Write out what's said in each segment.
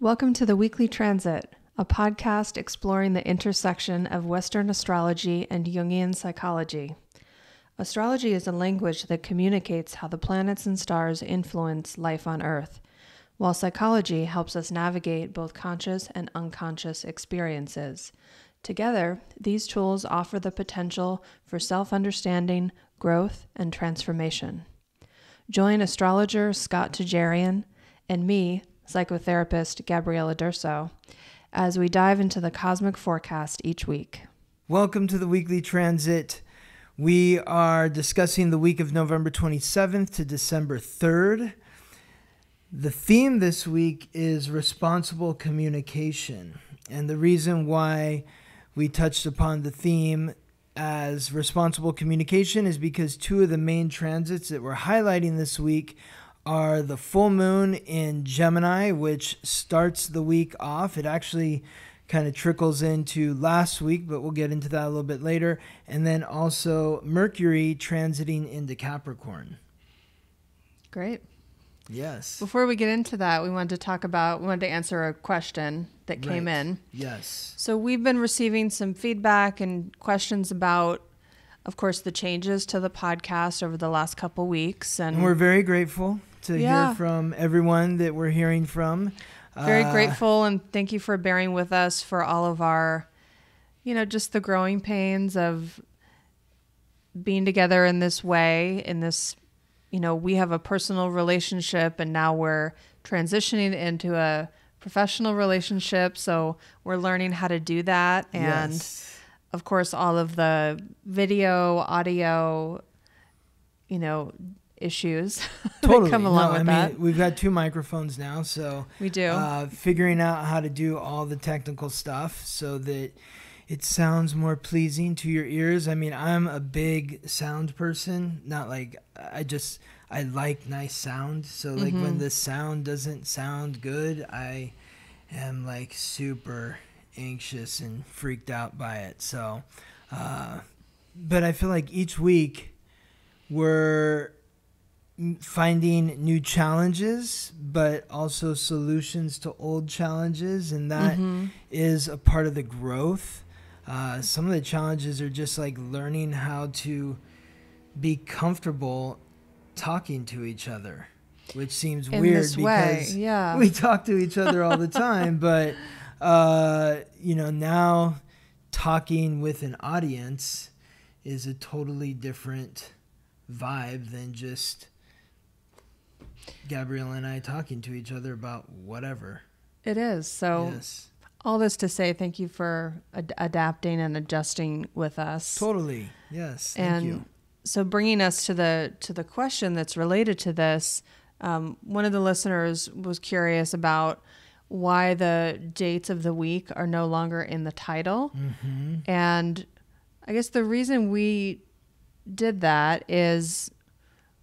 Welcome to the Weekly Transit, a podcast exploring the intersection of Western astrology and Jungian psychology. Astrology is a language that communicates how the planets and stars influence life on Earth, while psychology helps us navigate both conscious and unconscious experiences. Together, these tools offer the potential for self-understanding, growth, and transformation. Join astrologer Scott Tejerian and me, Psychotherapist Gabriella, as we dive into the cosmic forecast each week. Welcome to the Weekly Transit. We are discussing the week of November 27th to December 3rd. The theme this week is responsible communication. And the reason why we touched upon the theme as responsible communication is because two of the main transits that we're highlighting this week are the full moon in Gemini, which starts the week off. It actually kind of trickles into last week, but we'll get into that a little bit later. And then also Mercury transiting into Capricorn. Great. Yes. Before we get into that, we wanted to answer a question that came in. Yes. So we've been receiving some feedback and questions about, of course, the changes to the podcast over the last couple weeks. And we're very grateful to hear from everyone that we're hearing from. Very grateful, and thank you for bearing with us for all of our, just the growing pains of being together in this way, we have a personal relationship and now we're transitioning into a professional relationship. So we're learning how to do that. And of course, all of the video, audio, issues that come along with that. We've got two microphones now, so we do. Figuring out how to do all the technical stuff so that it sounds more pleasing to your ears. I'm a big sound person, not like I like nice sound. So when the sound doesn't sound good, I am super anxious and freaked out by it. So, but I feel like each week we're finding new challenges, but also solutions to old challenges. And that is a part of the growth. Some of the challenges are just learning how to be comfortable talking to each other, which seems weird because we talk to each other all the time. But, now talking with an audience is a totally different vibe than just Gabriella and I talking to each other about whatever. It is. So all this to say, thank you for adapting and adjusting with us. Totally. Yes. Thank you. So bringing us to the question that's related to this, one of the listeners was curious about why the dates of the week are no longer in the title. And I guess the reason we did that is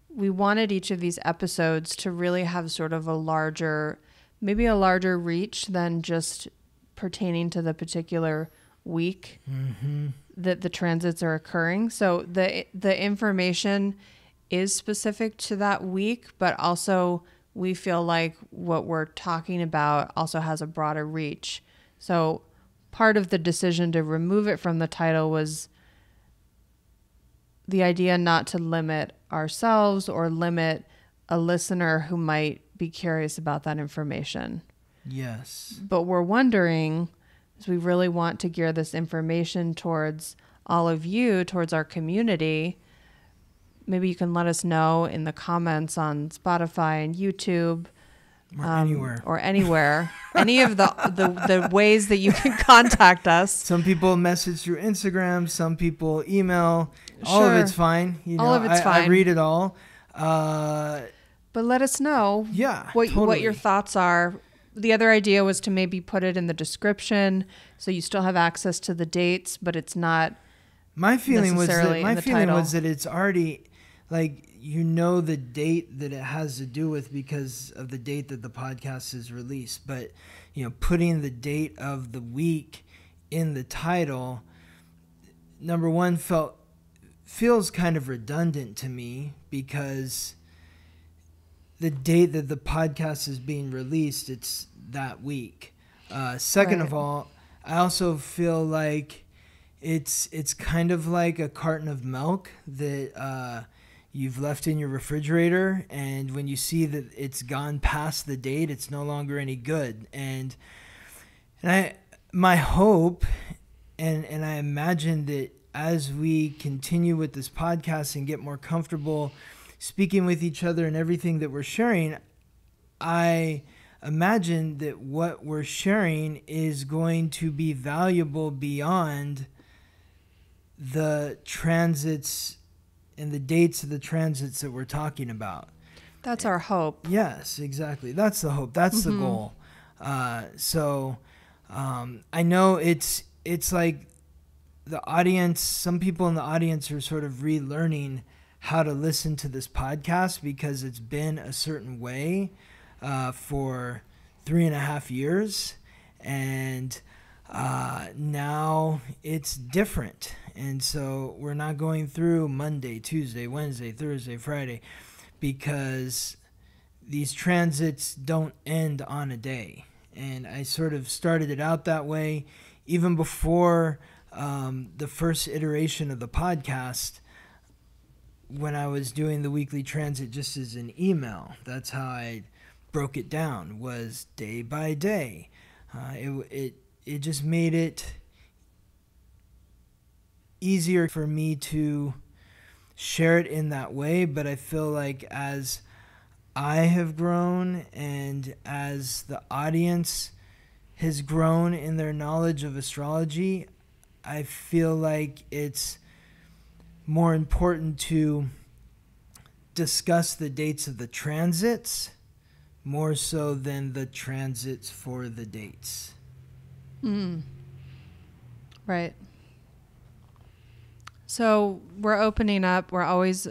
we wanted each of these episodes to really have sort of a larger reach than just pertaining to the particular week that the transits are occurring. So the information is specific to that week, but also we feel like what we're talking about also has a broader reach. So part of the decision to remove it from the title was the idea not to limit ourselves or limit a listener who might be curious about that information. Yes. But we're wondering, as we really want to gear this information towards all of you, towards our community, maybe you can let us know in the comments on Spotify and YouTube. Or anywhere. Any of the ways that you can contact us. Some people message through Instagram. Some people email. All of it's fine. All of it's fine. I read it all. But let us know what your thoughts are. The other idea was to maybe put it in the description so you still have access to the dates, but it's not. My feeling was title. that it's already the date that it has to do with because of the date that the podcast is released. But, putting the date of the week in the title, number one, felt feels kind of redundant to me because the date that the podcast is being released, it's that week. Second of all, I also feel like it's kind of like a carton of milk that you've left in your refrigerator, and when you see that it's gone past the date, it's no longer any good. And my hope, and I imagine that as we continue with this podcast and get more comfortable speaking with each other and everything that we're sharing, I imagine that what we're sharing is going to be valuable beyond the transits and the dates of the transits that we're talking about. That's our hope. Yes, exactly. That's the hope. That's the goal. So I know it's like the audience, some people in the audience are sort of relearning how to listen to this podcast because it's been a certain way for 3.5 years. And now it's different. And so we're not going through Monday, Tuesday, Wednesday, Thursday, Friday, because these transits don't end on a day. And I sort of started it out that way even before the first iteration of the podcast, when I was doing the weekly transit just as an email. That's how I broke it down, was day by day. It just made it easier for me to share it in that way. But I feel like as I have grown and as the audience has grown in their knowledge of astrology, I feel like it's more important to discuss the dates of the transits more so than the transits for the dates. Right. So we're opening up. We're always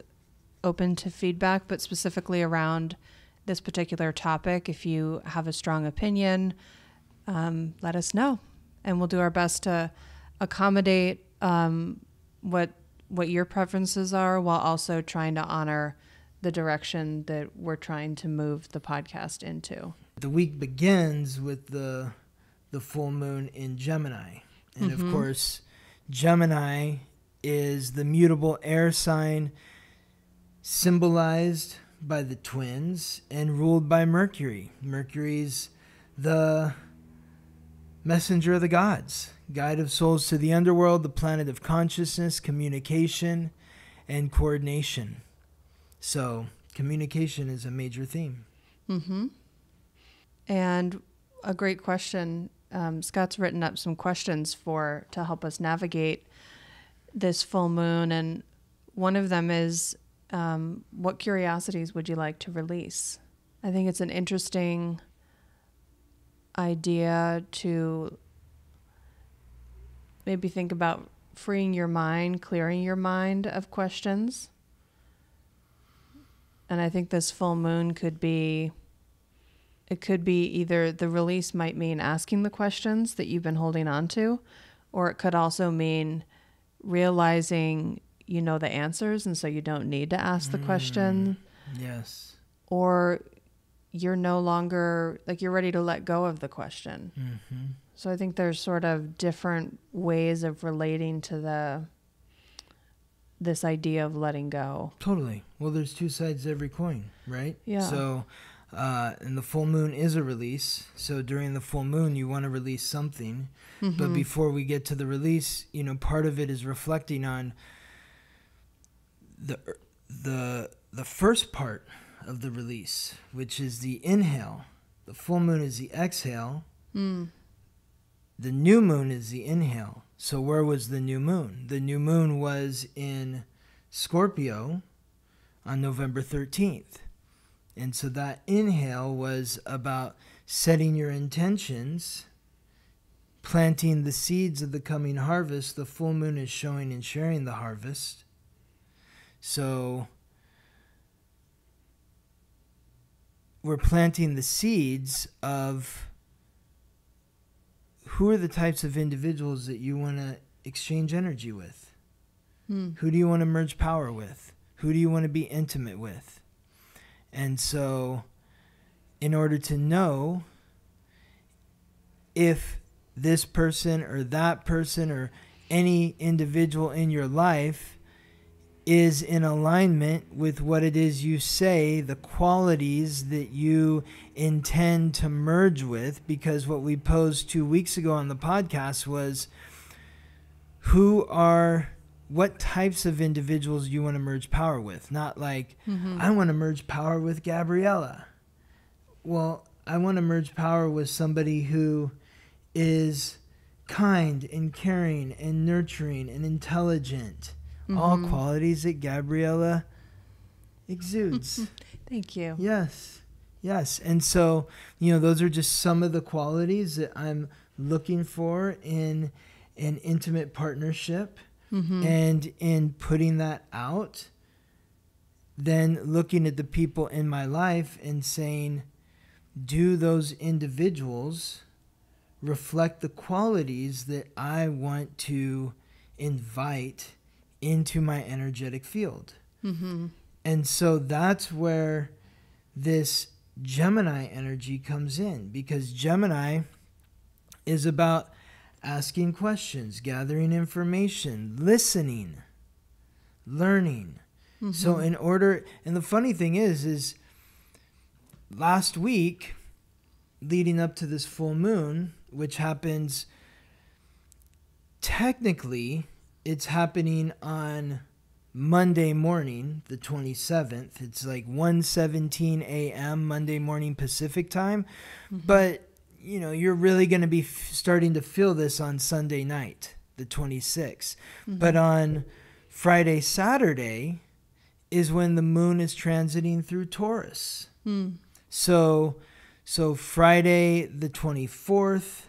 open to feedback, but specifically around this particular topic. If you have a strong opinion, let us know, and we'll do our best to accommodate what your preferences are, while also trying to honor the direction that we're trying to move the podcast into. The week begins with the full moon in Gemini. And of course, Gemini is the mutable air sign symbolized by the twins and ruled by Mercury. Mercury's the messenger of the gods, guide of souls to the underworld, the planet of consciousness, communication, and coordination. So communication is a major theme. And a great question. Scott's written up some questions to help us navigate this full moon. And one of them is, what curiosities would you like to release? I think it's an interesting idea to maybe think about freeing your mind, clearing your mind of questions. And I think this full moon could be either the release might mean asking the questions that you've been holding on to, or it could also mean realizing you know the answers and so you don't need to ask the question. Yes. Or you're no longer, like, you're ready to let go of the question. So I think there's sort of different ways of relating to this idea of letting go. Totally. Well, there's two sides to every coin, right? Yeah. So, and the full moon is a release. So during the full moon, you want to release something. But before we get to the release, part of it is reflecting on the first part of the release, which is the inhale. The full moon is the exhale. The new moon is the inhale. So where was the new moon? The new moon was in Scorpio on November 13th. And so that inhale was about setting your intentions, planting the seeds of the coming harvest. The full moon is showing and sharing the harvest. So we're planting the seeds of who are the types of individuals that you want to exchange energy with? Who do you want to merge power with? Who do you want to be intimate with? And so in order to know if this person or that person or any individual in your life is in alignment with what it is you say, the qualities that you intend to merge with, because what we posed 2 weeks ago on the podcast was what types of individuals you want to merge power with. Not like, I want to merge power with Gabriella. Well, I want to merge power with somebody who is kind and caring and nurturing and intelligent. All qualities that Gabriella exudes. Thank you. Yes. And so, those are just some of the qualities that I'm looking for in an intimate partnership. And in putting that out, then looking at the people in my life and saying, do those individuals reflect the qualities that I want to invite into my energetic field? And so that's where this Gemini energy comes in, because Gemini is about asking questions, gathering information, listening, learning. So and the funny thing is last week, leading up to this full moon, which happens, technically, it's happening on Monday morning, the 27th. It's like 1:17 a.m. Monday morning Pacific time. But, you're really going to be starting to feel this on Sunday night, the 26th. But on Friday, Saturday is when the moon is transiting through Taurus. So Friday the 24th,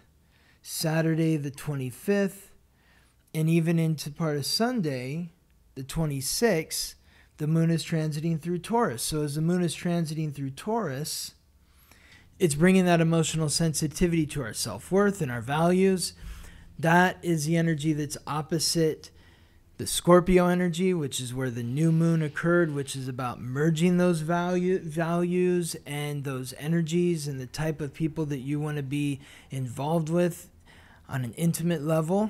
Saturday the 25th, and even into part of Sunday, the 26th, the moon is transiting through Taurus. So as the moon is transiting through Taurus, it's bringing that emotional sensitivity to our self-worth and our values. That is the energy that's opposite the Scorpio energy, which is where the new moon occurred, which is about merging those values and those energies and the type of people that you want to be involved with on an intimate level.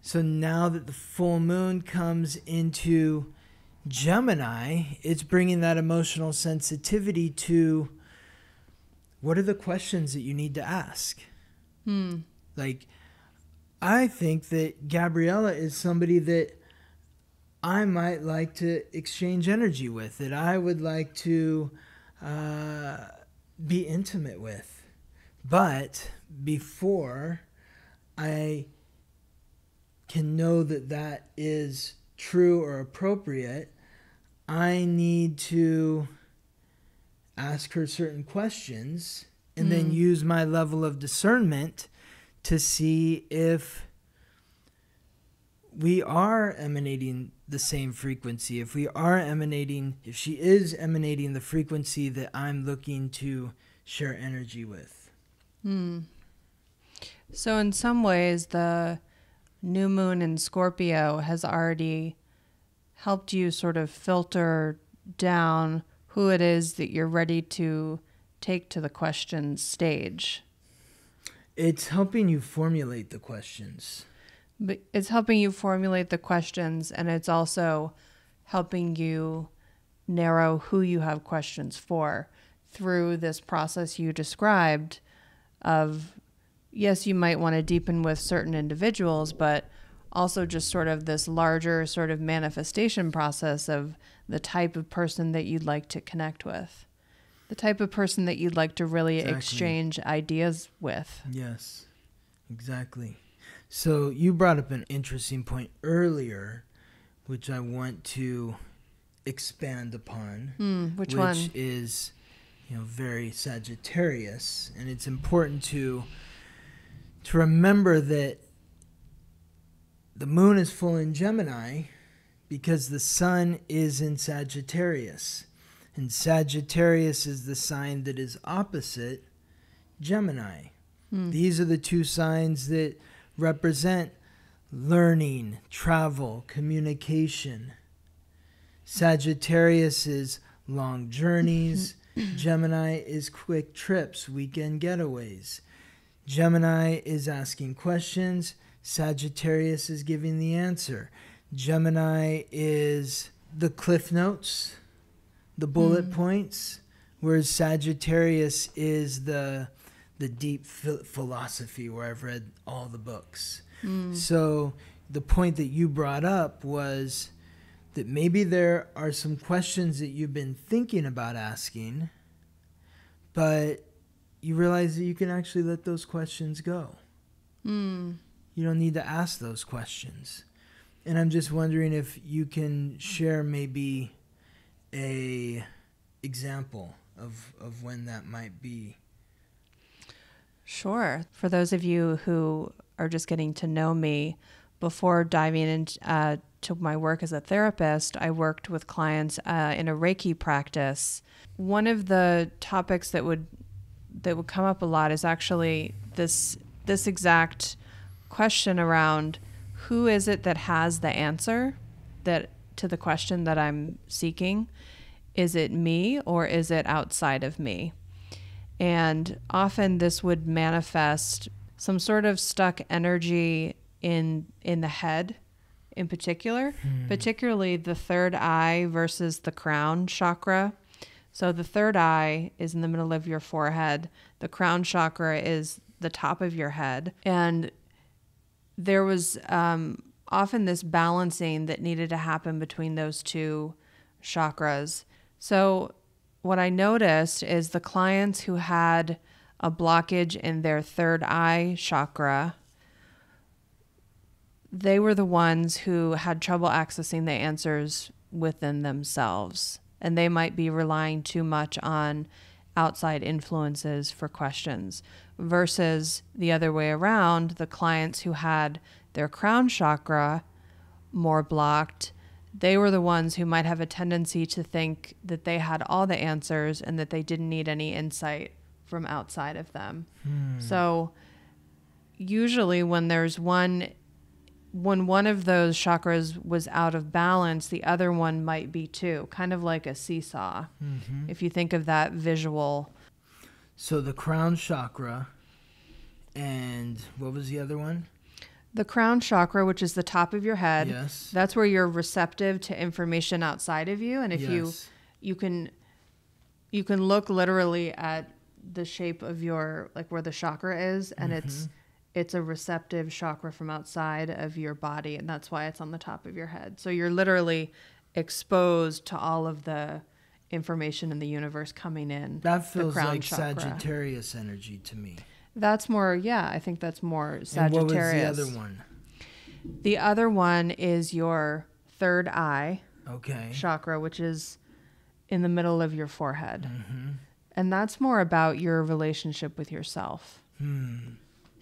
So now that the full moon comes into Gemini, it's bringing that emotional sensitivity to what are the questions that you need to ask? Like, I think that Gabriella is somebody that I might like to exchange energy with, that I would like to be intimate with. But before I can know that that is true or appropriate, I need to ask her certain questions and then use my level of discernment to see if we are emanating the same frequency, if she is emanating the frequency that I'm looking to share energy with. So in some ways, the new moon in Scorpio has already helped you sort of filter down who it is that you're ready to take to the questions stage. It's helping you formulate the questions. But it's helping you formulate the questions, and it's also helping you narrow who you have questions for through this process you described of, yes, you might want to deepen with certain individuals, but also just sort of this larger sort of manifestation process of the type of person that you'd like to connect with, the type of person that you'd like to really exchange ideas with. Yes, exactly. So you brought up an interesting point earlier, which I want to expand upon. Which one? Which is, very Sagittarius. And it's important to remember that the moon is full in Gemini because the sun is in Sagittarius. And Sagittarius is the sign that is opposite Gemini. These are the two signs that represent learning, travel, communication. Sagittarius is long journeys. Gemini is quick trips, weekend getaways. Gemini is asking questions. Sagittarius is giving the answer. Gemini is the cliff notes, the bullet points, whereas Sagittarius is the deep philosophy where I've read all the books. So the point that you brought up was that maybe there are some questions that you've been thinking about asking, but you realize that you can actually let those questions go. You don't need to ask those questions. And I'm just wondering if you can share maybe a example of when that might be. Sure. For those of you who are just getting to know me, before diving into to my work as a therapist, I worked with clients in a Reiki practice. One of the topics that would come up a lot is actually this exact question around who is it that has the answer to the question that I'm seeking? Is it me or is it outside of me? And often this would manifest some sort of stuck energy in the head in particular, particularly the third eye versus the crown chakra. So the third eye is in the middle of your forehead. The crown chakra is the top of your head. And there was often this balancing that needed to happen between those two chakras. So what I noticed is the clients who had a blockage in their third eye chakra, they were the ones who had trouble accessing the answers within themselves. And they might be relying too much on outside influences for questions, versus the other way around, the clients who had their crown chakra more blocked, they were the ones who might have a tendency to think that they had all the answers and that they didn't need any insight from outside of them. So usually when one of those chakras was out of balance, the other one might be too, kind of like a seesaw. If you think of that visual. So the crown chakra, and what was the other one? The crown chakra, which is the top of your head. Yes. That's where you're receptive to information outside of you. And if you can look literally at the shape of your, like where the chakra is, and it's a receptive chakra from outside of your body, and that's why it's on the top of your head. So you're literally exposed to all of the information in the universe coming in. That feels like chakra. Sagittarius energy to me. That's more, I think that's more Sagittarius. And what was the other one? The other one is your third eye chakra, which is in the middle of your forehead. And that's more about your relationship with yourself.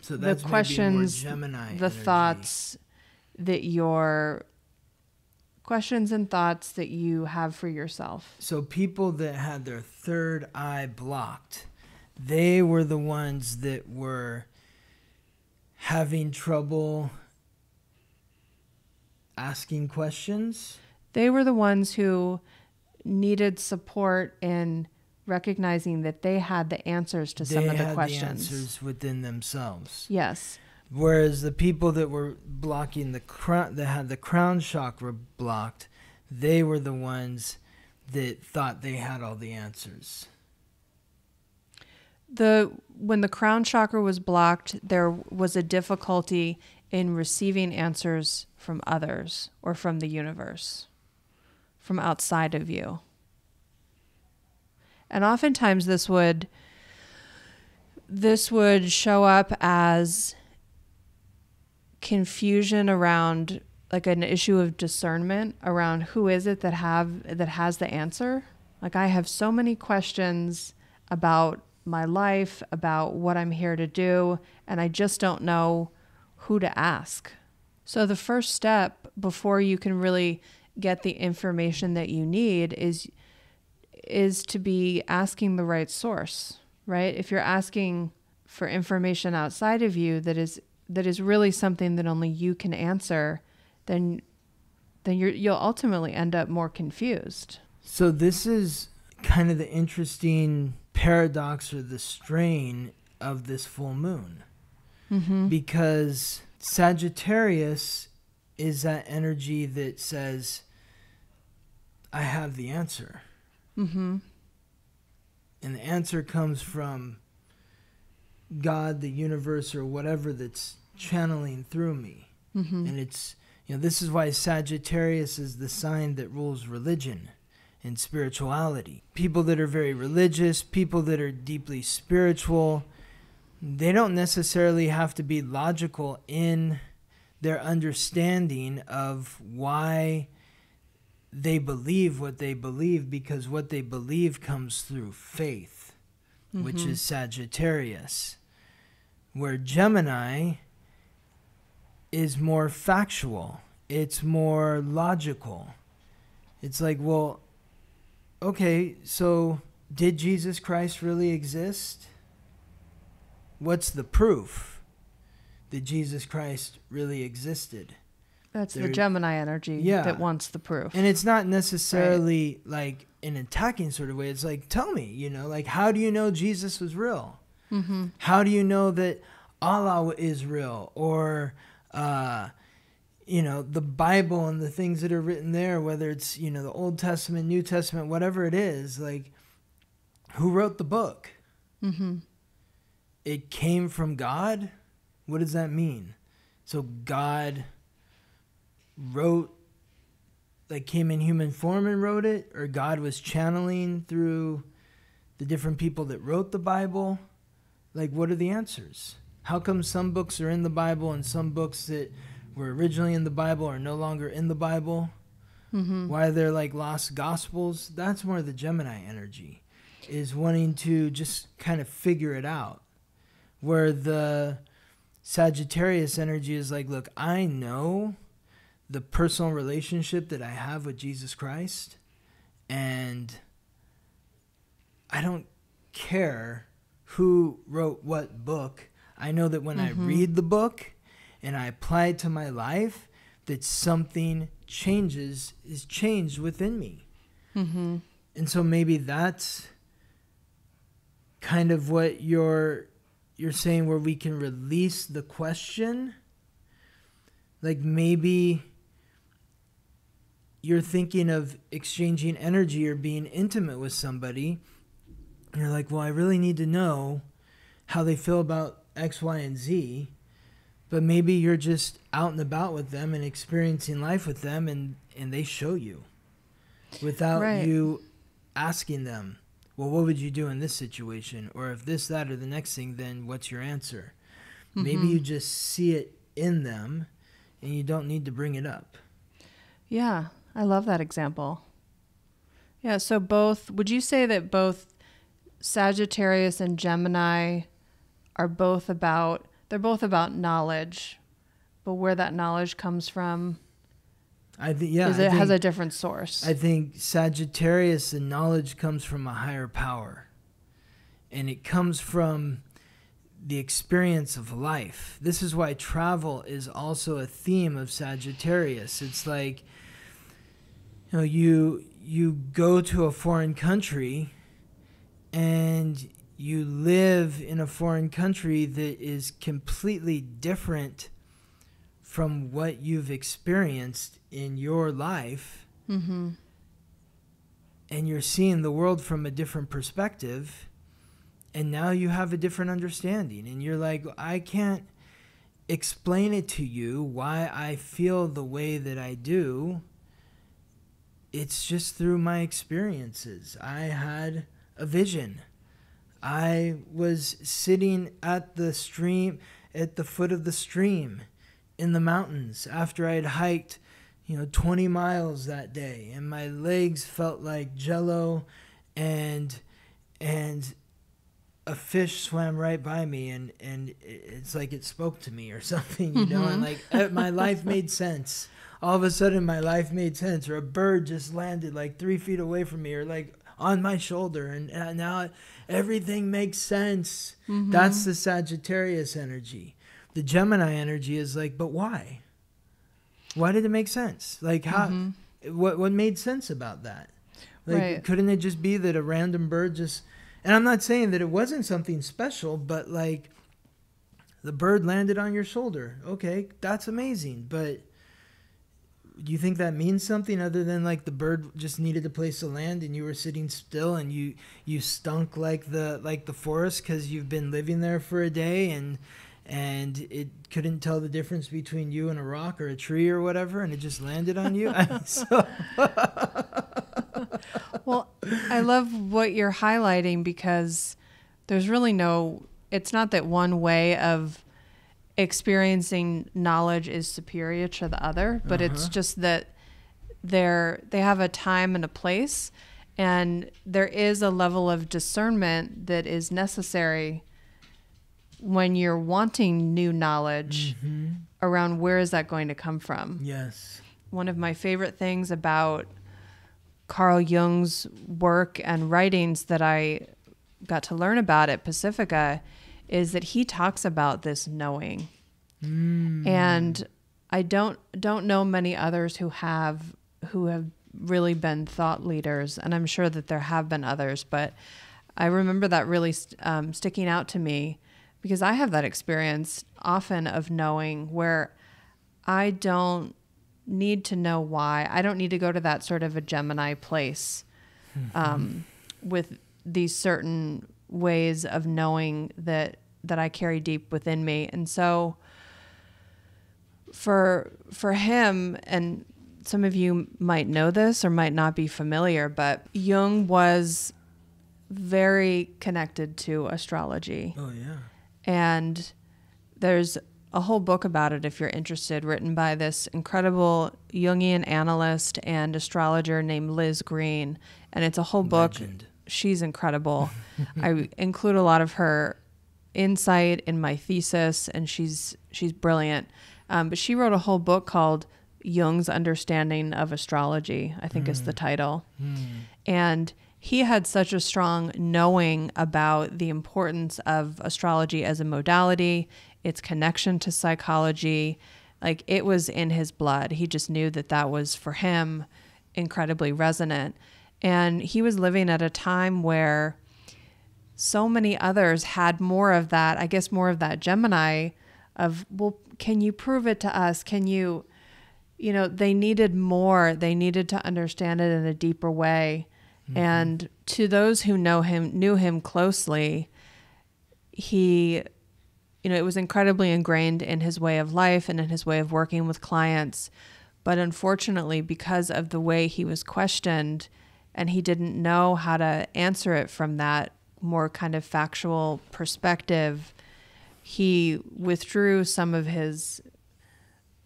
So that's the questions, maybe more Gemini the energy. thoughts questions and thoughts that you have for yourself. So people that had their third eye blocked, they were the ones that were having trouble asking questions. They were the ones who needed support in recognizing that they had the answers to some of the questions. The answers within themselves. Yes. Whereas the people that were blocking the crown, that had the crown chakra blocked, they were the ones that thought they had all the answers. When the crown chakra was blocked, there was a difficulty in receiving answers from others or from the universe, from outside of you. And oftentimes this would show up as confusion around, like, an issue of discernment around who is it that has the answer. Like, I have so many questions about my life, about what I'm here to do, and I just don't know who to ask. So the first step before you can really get the information that you need is to be asking the right source, right? If you're asking for information outside of you that is really something that only you can answer, then you'll ultimately end up more confused. So this is kind of the interesting paradox or the strain of this full moon. Because Sagittarius is that energy that says, I have the answer. And the answer comes from God, the universe, or whatever that's channeling through me. And it's, this is why Sagittarius is the sign that rules religion and spirituality. People that are very religious, people that are deeply spiritual, they don't necessarily have to be logical in their understanding of why they believe what they believe, because what they believe comes through faith, which is Sagittarius. Where Gemini is more factual. It's more logical. It's like, well, okay, so did Jesus Christ really exist? What's the proof that Jesus Christ really existed? That's the Gemini energy that wants the proof. And it's not necessarily like in an attacking sort of way. It's like, tell me, like, how do you know Jesus was real? How do you know that Allah is real? Or, the Bible and the things that are written there, whether it's, the Old Testament, New Testament, whatever it is, like, who wrote the book? It came from God? What does that mean? So God wrote, like, came in human form and wrote it? Or God was channeling through the different people that wrote the Bible? Like, what are the answers? How come some books are in the Bible and some books that were originally in the Bible are no longer in the Bible? Why they're like lost gospels? That's more the Gemini energy, is wanting to just kind of figure it out. Where the Sagittarius energy is like, look, I know the personal relationship that I have with Jesus Christ, and I don't care who wrote what book. I know that when I read the book and I apply it to my life, that something is changed within me. And so maybe that's kind of what you're saying, where we can release the question. Like, maybe you're thinking of exchanging energy or being intimate with somebody, and you're like, well, I really need to know how they feel about X, Y, and Z. But maybe you're just out and about with them and experiencing life with them, and they show you without you asking them, well, what would you do in this situation? Or if this, that, or the next thing, then what's your answer? Maybe you just see it in them and you don't need to bring it up. Yeah, I love that example. Yeah, so would you say that both Sagittarius and Gemini are both about knowledge, but where that knowledge comes from, has a different source? I think Sagittarius, the knowledge comes from a higher power, and it comes from the experience of life. This is why travel is also a theme of Sagittarius. It's like, you go to a foreign country and you live in a foreign country that is completely different from what you've experienced in your life. And you're seeing the world from a different perspective, and now you have a different understanding, and you're like, I can't explain it to you why I feel the way that I do. It's just through my experiences. I had a vision. I was sitting at the stream, at the foot of the stream in the mountains after I had hiked 20 miles that day, and my legs felt like jello, and a fish swam right by me, and it's like it spoke to me or something, and like my life made sense. All of a sudden my life made sense, or a bird just landed like 3 feet away from me, or like on my shoulder, and now everything makes sense. That's the Sagittarius energy. The Gemini energy is like, but why? Why did it make sense? Like, how? What made sense about that? Like, Right. couldn't it just be that a random bird just, and I'm not saying that it wasn't something special, but like the bird landed on your shoulder. Okay, that's amazing. But do you think that means something other than like the bird just needed a place to land and you were sitting still and you stunk like the forest because you've been living there for a day and it couldn't tell the difference between you and a rock or a tree or whatever, and it just landed on you? Well, I love what you're highlighting, because there's really it's not that one way of experiencing knowledge is superior to the other, but it's just that they have a time and a place, and there is a level of discernment that is necessary when you're wanting new knowledge around where is that going to come from. Yes. One of my favorite things about Carl Jung's work and writings that I got to learn about at Pacifica is that he talks about this knowing. And I don't know many others who have really been thought leaders, and I'm sure that there have been others, but I remember that really sticking out to me, because I have that experience often of knowing where I don't need to know why. I don't need to go to that sort of a Gemini place with these certain ways of knowing that I carry deep within me. And so for him, and some of you might know this or might not be familiar, but Jung was very connected to astrology. Oh, yeah. And there's a whole book about it, if you're interested, written by this incredible Jungian analyst and astrologer named Liz Green. And it's a whole book. Legend. She's incredible. I include a lot of her insight in my thesis, and she's brilliant. But she wrote a whole book called Jung's Understanding of Astrology, I think is the title. And he had such a strong knowing about the importance of astrology as a modality, its connection to psychology. Like, it was in his blood. He just knew that was, for him, incredibly resonant. And he was living at a time where so many others had more of that, I guess more of that Gemini of, well, can you prove it to us? Can you, they needed more. They needed to understand it in a deeper way. And to those who knew him closely, he, it was incredibly ingrained in his way of life and in his way of working with clients. But unfortunately, because of the way he was questioned and he didn't know how to answer it from that more kind of factual perspective, he withdrew some of his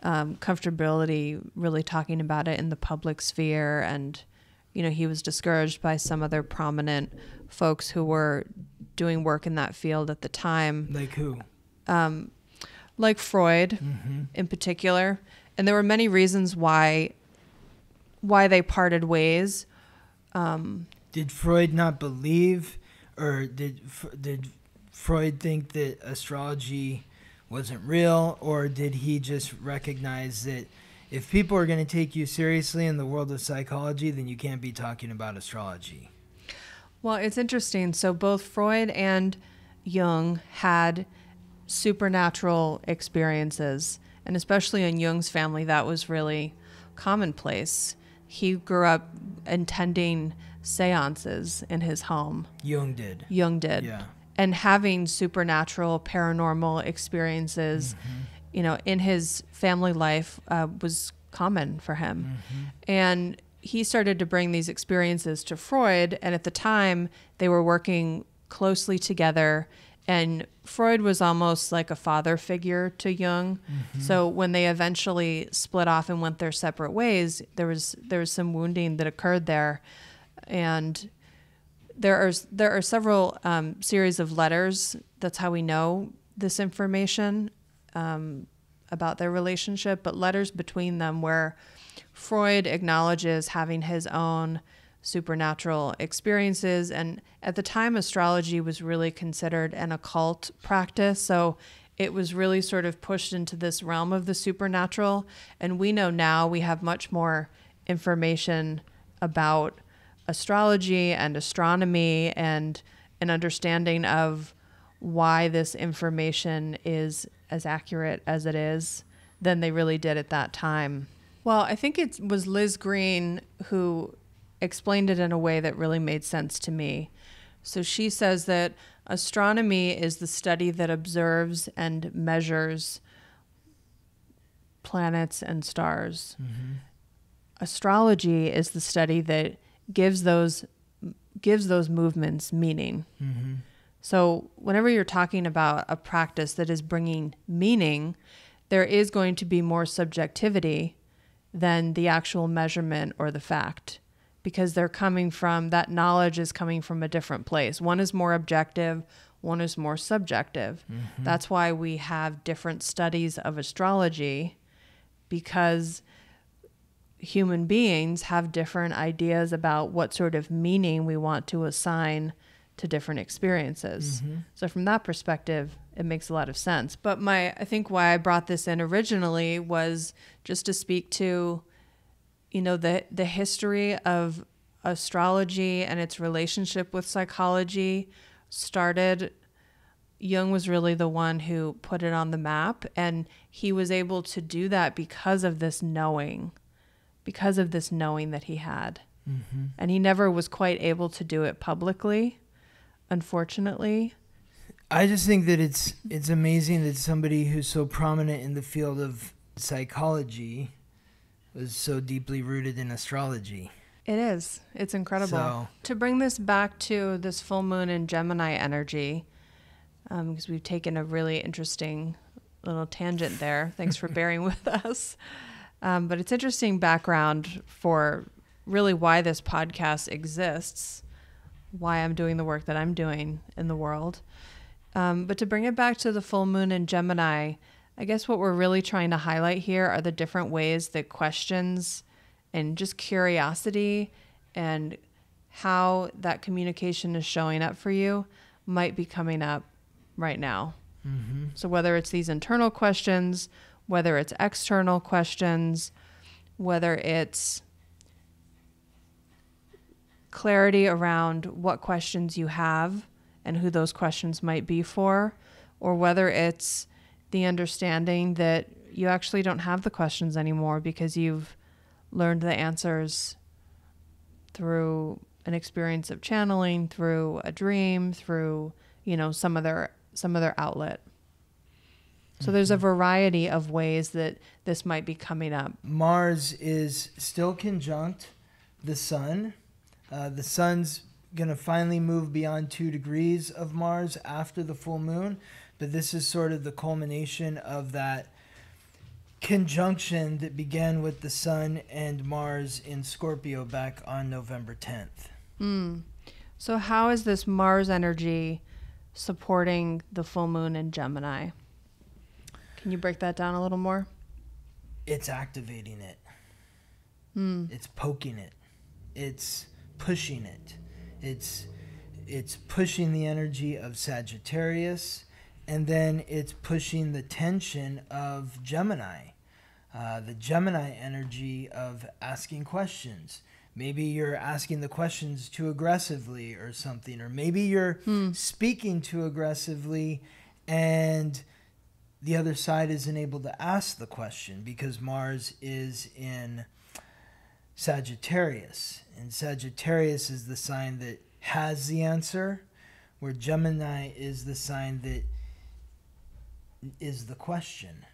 comfortability really talking about it in the public sphere. And he was discouraged by some other prominent folks who were doing work in that field at the time. Like who? Like Freud in particular. And there were many reasons why they parted ways. Did Freud not believe, or did Freud think that astrology wasn't real, or did he just recognize that if people are going to take you seriously in the world of psychology, then you can't be talking about astrology? Well, it's interesting. So both Freud and Jung had supernatural experiences, and especially in Jung's family, that was really commonplace. He grew up attending seances in his home. Jung did. Yeah. And having supernatural, paranormal experiences, in his family life was common for him. And he started to bring these experiences to Freud, and at the time they were working closely together, and Freud was almost like a father figure to Jung. So when they eventually split off and went their separate ways, there was some wounding that occurred there. And there are several series of letters. That's how we know this information about their relationship, but letters between them where Freud acknowledges having his own supernatural experiences. And at the time, astrology was really considered an occult practice. So it was really sort of pushed into this realm of the supernatural. And we know now we have much more information about astrology and astronomy and an understanding of why this information is as accurate as it is than they really did at that time. Well, I think it was Liz Green who explained it in a way that really made sense to me. So she says that astronomy is the study that observes and measures planets and stars. Mm-hmm. Astrology is the study that gives those movements meaning. Mm-hmm. So whenever you're talking about a practice that is bringing meaning, there is going to be more subjectivity than the actual measurement or the fact, because that knowledge is coming from a different place. One is more objective, one is more subjective. Mm-hmm. That's why we have different studies of astrology, because human beings have different ideas about what sort of meaning we want to assign to different experiences. Mm-hmm. So from that perspective, it makes a lot of sense. But I think why I brought this in originally was just to speak to, the history of astrology and its relationship with psychology. Jung was really the one who put it on the map, and he was able to do that because of this knowing that he had. Mm-hmm. And he never was quite able to do it publicly, unfortunately. I just think that it's amazing that somebody who's so prominent in the field of psychology was so deeply rooted in astrology. It is. It's incredible. So, to bring this back to this full moon in Gemini energy, because we've taken a really interesting little tangent there. Thanks for bearing with us. But it's interesting background for really why this podcast exists, why I'm doing the work that I'm doing in the world. But to bring it back to the full moon in Gemini, I guess what we're really trying to highlight here are the different ways that questions and just curiosity and how that communication is showing up for you might be coming up right now. Mm-hmm. So whether it's these internal questions, whether it's external questions, whether it's clarity around what questions you have and who those questions might be for, or whether it's the understanding that you actually don't have the questions anymore because you've learned the answers through an experience of channeling, through a dream, through, some other outlet. So there's a variety of ways that this might be coming up. Mars is still conjunct the sun. The sun's going to finally move beyond 2 degrees of Mars after the full moon. But this is sort of the culmination of that conjunction that began with the sun and Mars in Scorpio back on November 10th. So how is this Mars energy supporting the full moon in Gemini? Can you break that down a little more? It's activating it. It's poking it. It's pushing it. It's pushing the energy of Sagittarius, and then it's pushing the tension of Gemini. The Gemini energy of asking questions. Maybe you're asking the questions too aggressively or something, or maybe you're speaking too aggressively and the other side isn't able to ask the question because Mars is in Sagittarius. And Sagittarius is the sign that has the answer, where Gemini is the sign that is the question.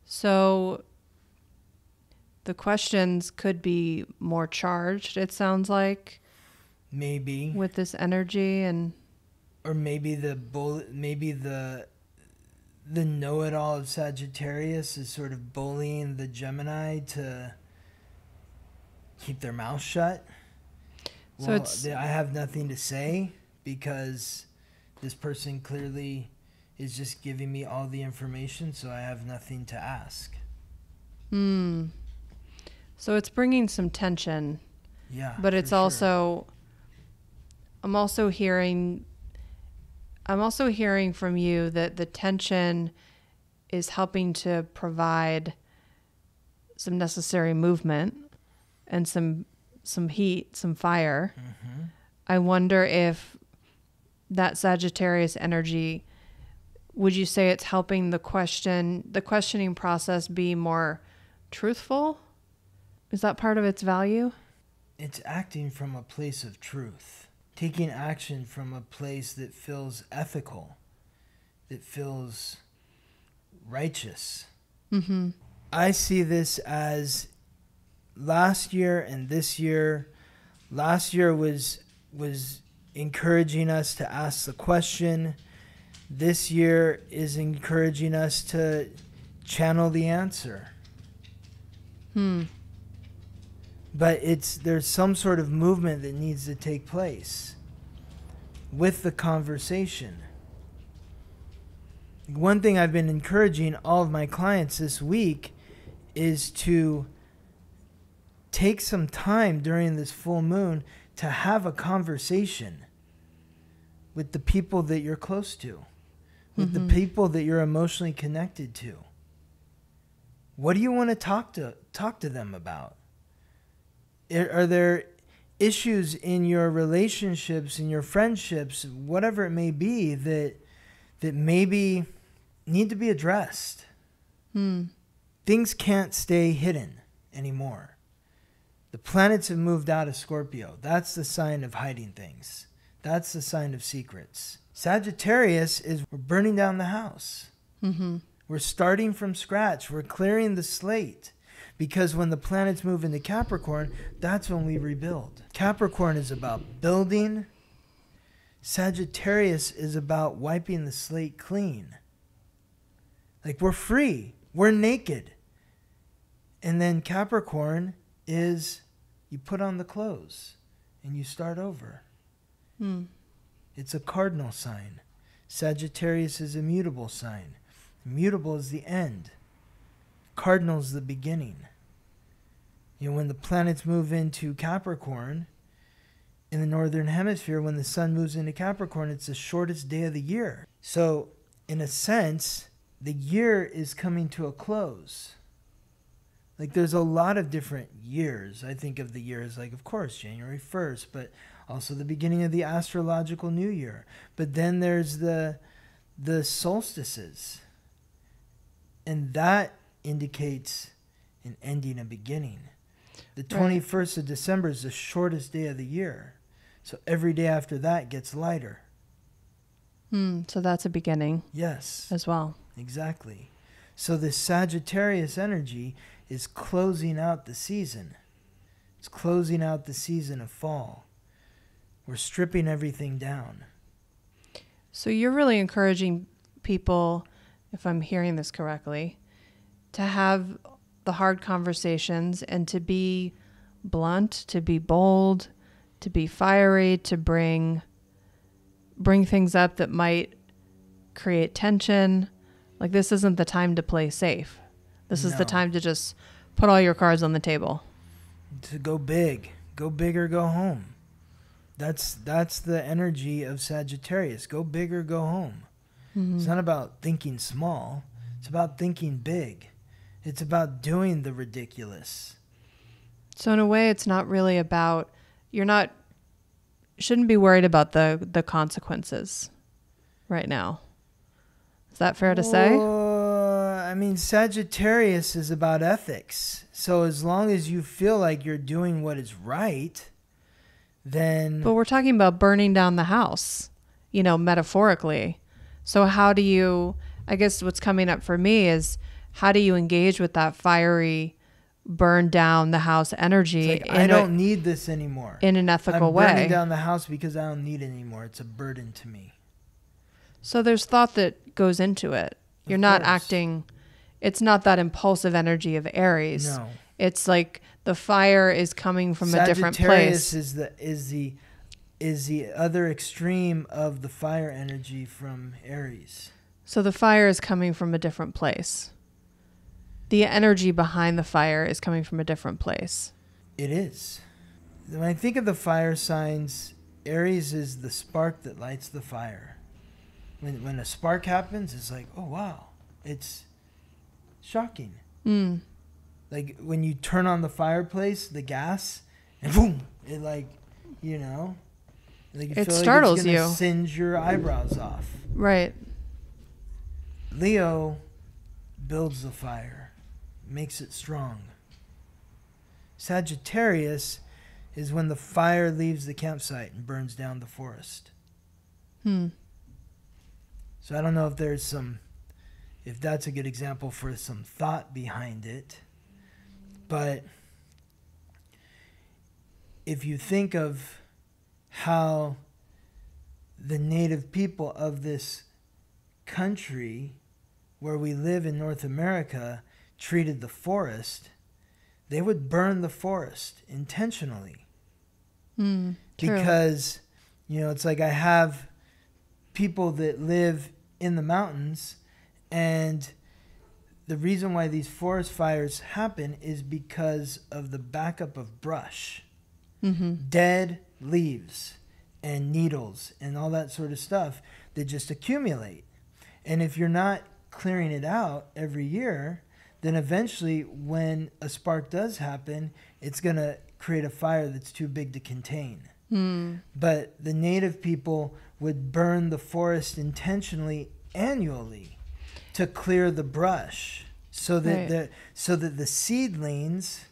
So the questions could be more charged, it sounds like. Maybe. With this energy or maybe the know-it-all of Sagittarius is sort of bullying the Gemini to keep their mouth shut. Well, I have nothing to say because this person clearly is just giving me all the information, so I have nothing to ask. So it's bringing some tension. Yeah. But it's also, I'm also hearing from you that the tension is helping to provide some necessary movement and some some heat, some fire. Mm-hmm. I wonder if that Sagittarius energy, would you say it's helping the questioning process be more truthful? Is that part of its value? It's acting from a place of truth, taking action from a place that feels ethical, that feels righteous. Mm-hmm. I see this as last year and this year. Last year was encouraging us to ask the question. This year is encouraging us to channel the answer. But there's some sort of movement that needs to take place with the conversation. One thing I've been encouraging all of my clients this week is to take some time during this full moon to have a conversation with the people that you're close to, with the people that you're emotionally connected to. What do you want to talk to them about? Are there issues in your relationships, in your friendships, whatever it may be, that maybe need to be addressed? Things can't stay hidden anymore. The planets have moved out of Scorpio. That's the sign of hiding things. That's the sign of secrets. Sagittarius is we're burning down the house. We're starting from scratch. We're clearing the slate. Because when the planets move into Capricorn, that's when we rebuild. Capricorn is about building. Sagittarius is about wiping the slate clean. Like we're free. We're naked. And then Capricorn is you put on the clothes and you start over. It's a cardinal sign. Sagittarius is a mutable sign. Mutable is the end. Cardinal is the beginning. You know, when the planets move into Capricorn in the northern hemisphere, when the sun moves into Capricorn, it's the shortest day of the year. So, in a sense, the year is coming to a close. Like, there's a lot of different years. I think of the years like, of course, January 1st, but also the beginning of the astrological new year. But then there's the solstices. And that indicates an ending, a beginning. The 21st of December is the shortest day of the year. So every day after that gets lighter. So that's a beginning. Yes. As well. Exactly. So the Sagittarius energy is closing out the season. It's closing out the season of fall. We're stripping everything down. So you're really encouraging people, if I'm hearing this correctly, to have the hard conversations and to be blunt, to be bold, to be fiery, to bring things up that might create tension. Like, this isn't the time to play safe. This is the time to just put all your cards on the table. To go big. Go big or go home. That's the energy of Sagittarius. Go big or go home. It's not about thinking small. It's about thinking big. It's about doing the ridiculous. So in a way, it's not really about, shouldn't be worried about the consequences right now. Is that fair to say? I mean, Sagittarius is about ethics. So as long as you feel like you're doing what is right, then... But we're talking about burning down the house, metaphorically. So how do you, I guess what's coming up for me is, how do you engage with that fiery, burn down the house energy? It's like, I don't need this anymore. In an ethical way. I'm burning down the house because I don't need it anymore. It's a burden to me. So there's thought that goes into it. You're not acting, it's not that impulsive energy of Aries. No. It's like the fire is coming from a different place. Sagittarius is the other extreme of the fire energy from Aries. So the fire is coming from a different place. The energy behind the fire is coming from a different place. It is. When I think of the fire signs, Aries is the spark that lights the fire. When a spark happens, it's like, oh, wow. It's shocking. Like when you turn on the fireplace, the gas, and boom, it like, you know, like you It feel startles like it's gonna you. singe your eyebrows off. Right. Leo builds the fire, makes it strong. Sagittarius is when the fire leaves the campsite and burns down the forest. So I don't know if that's a good example for some thought behind it. But if you think of how the native people of this country where we live in North America treated the forest, they would burn the forest intentionally. True. Because, you know, it's like I have people that live in the mountains, and the reason why these forest fires happen is because of the backup of brush, dead leaves and needles and all that sort of stuff that just accumulate. And if you're not clearing it out every year, then eventually when a spark does happen, it's going to create a fire that's too big to contain. But the native people would burn the forest intentionally annually to clear the brush so that the seedlings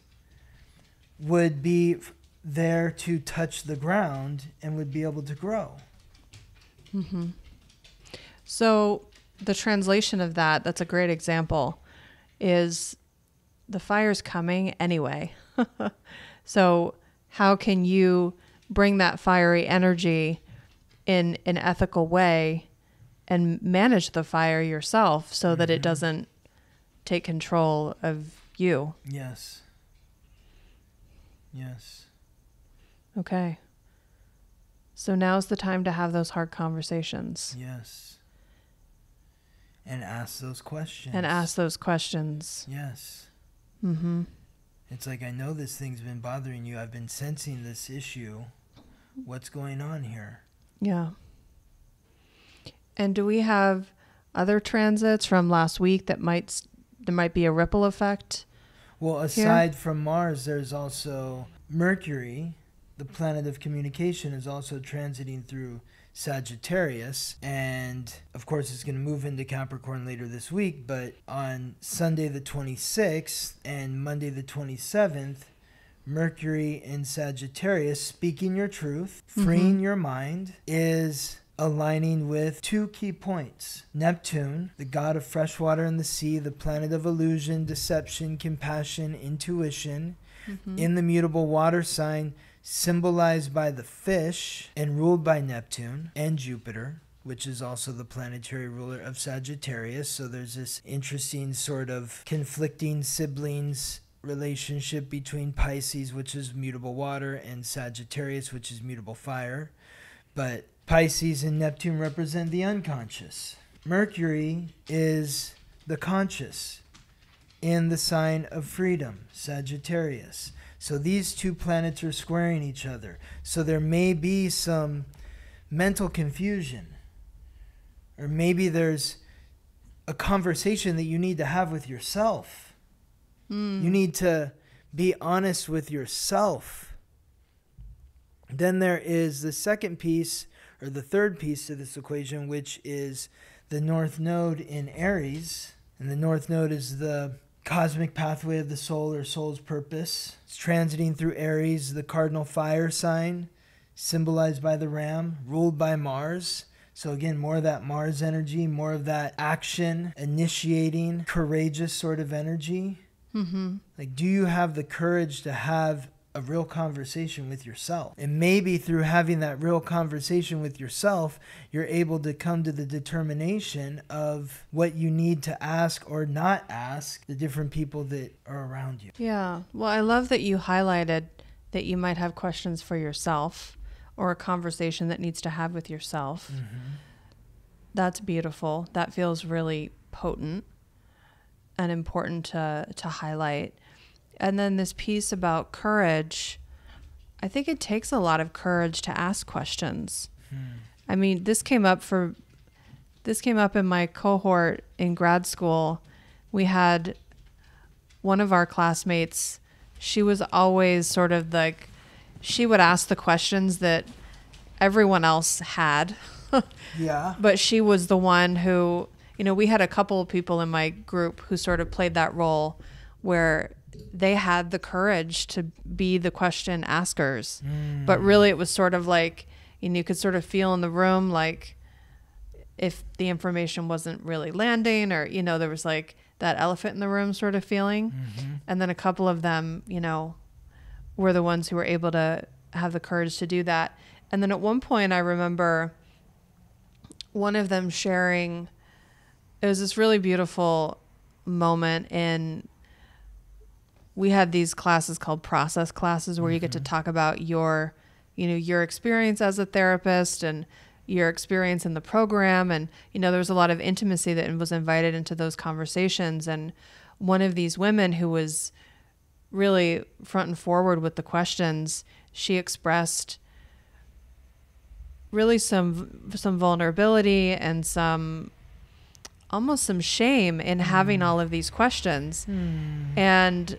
would be there to touch the ground and would be able to grow. So the translation of that's a great example, is the fire's coming anyway. So how can you bring that fiery energy in an ethical way and manage the fire yourself so that it doesn't take control of you? Yes. Yes. Okay. So now's the time to have those hard conversations. Yes. And ask those questions. Yes. It's like, I know this thing's been bothering you. I've been sensing this issue. What's going on here? Yeah. And do we have other transits from last week there might be a ripple effect? Well, aside from Mars, there's also Mercury, the planet of communication, is also transiting through Sagittarius, and of course it's going to move into Capricorn later this week. But on Sunday the 26th and Monday the 27th, Mercury in Sagittarius, speaking your truth, freeing your mind, is aligning with two key points. Neptune, the god of fresh water and the sea, the planet of illusion, deception, compassion, intuition, in the mutable water sign, symbolized by the fish and ruled by Neptune and Jupiter, which is also the planetary ruler of Sagittarius. So there's this interesting sort of conflicting siblings relationship between Pisces, which is mutable water, and Sagittarius, which is mutable fire. But Pisces and Neptune represent the unconscious. Mercury is the conscious in the sign of freedom, Sagittarius. So these two planets are squaring each other. So there may be some mental confusion, or maybe there's a conversation that you need to have with yourself. You need to be honest with yourself. Then there is the second piece, or the third piece to this equation, which is the North Node in Aries. And the North Node is the cosmic pathway of the soul, or soul's purpose. It's transiting through Aries, the cardinal fire sign, symbolized by the ram, ruled by Mars. So again, more of that Mars energy, more of that action, initiating, courageous sort of energy. Like, do you have the courage to have a real conversation with yourself? And maybe through having that real conversation with yourself, you're able to come to the determination of what you need to ask or not ask the different people that are around you. Yeah. Well, I love that you highlighted that you might have questions for yourself or a conversation that needs to have with yourself. That's beautiful. That feels really potent and important to highlight. And then this piece about courage, I think it takes a lot of courage to ask questions. I mean, this came up in my cohort in grad school. We had one of our classmates, she was always sort of like, she would ask the questions that everyone else had. Yeah. But she was the one who, you know, we had a couple of people in my group who sort of played that role where they had the courage to be the question askers. But really it was sort of like, you know, you could sort of feel in the room like if the information wasn't really landing, or, you know, there was like that elephant in the room sort of feeling. And then a couple of them, you know, were the ones who were able to have the courage to do that. And then at one point I remember one of them sharing, it was this really beautiful moment in, we had these classes called process classes where you get to talk about your, you know, your experience as a therapist and your experience in the program. And, you know, there was a lot of intimacy that was invited into those conversations. And one of these women who was really front and forward with the questions, she expressed really some vulnerability and almost some shame in having all of these questions. And,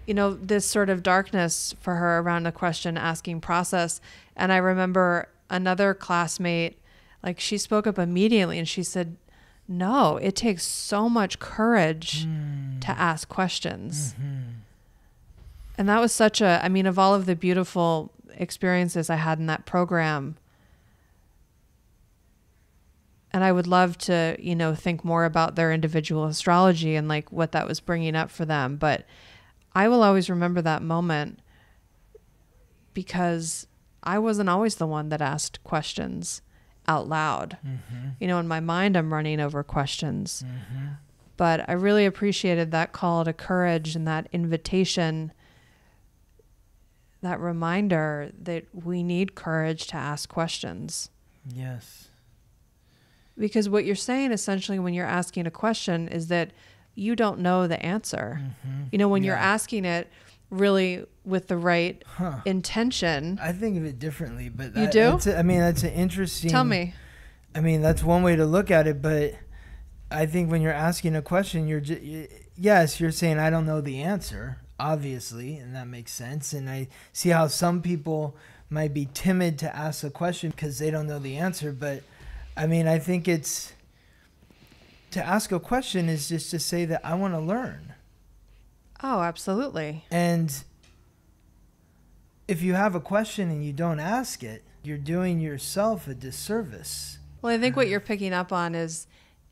you know, this sort of darkness for her around the question asking process. And I remember another classmate, like she spoke up immediately and she said, no, it takes so much courage to ask questions. And that was such a, I mean, of all of the beautiful experiences I had in that program, and I would love to, you know, think more about their individual astrology and like what that was bringing up for them. But I will always remember that moment because I wasn't always the one that asked questions out loud. You know, in my mind, I'm running over questions. But I really appreciated that call to courage and that invitation, that reminder that we need courage to ask questions. Yes. Because what you're saying essentially when you're asking a question is that you don't know the answer. You know, when you're asking it really with the right intention. I think of it differently, but you do? I mean, that's an interesting. Tell me. I mean, that's one way to look at it, but I think when you're asking a question, yes, you're saying I don't know the answer, obviously, and that makes sense. And I see how some people might be timid to ask a question because they don't know the answer, but I mean, I think it's to ask a question is just to say that I want to learn. Oh, absolutely. And if you have a question and you don't ask it, you're doing yourself a disservice. Well, I think what you're picking up on is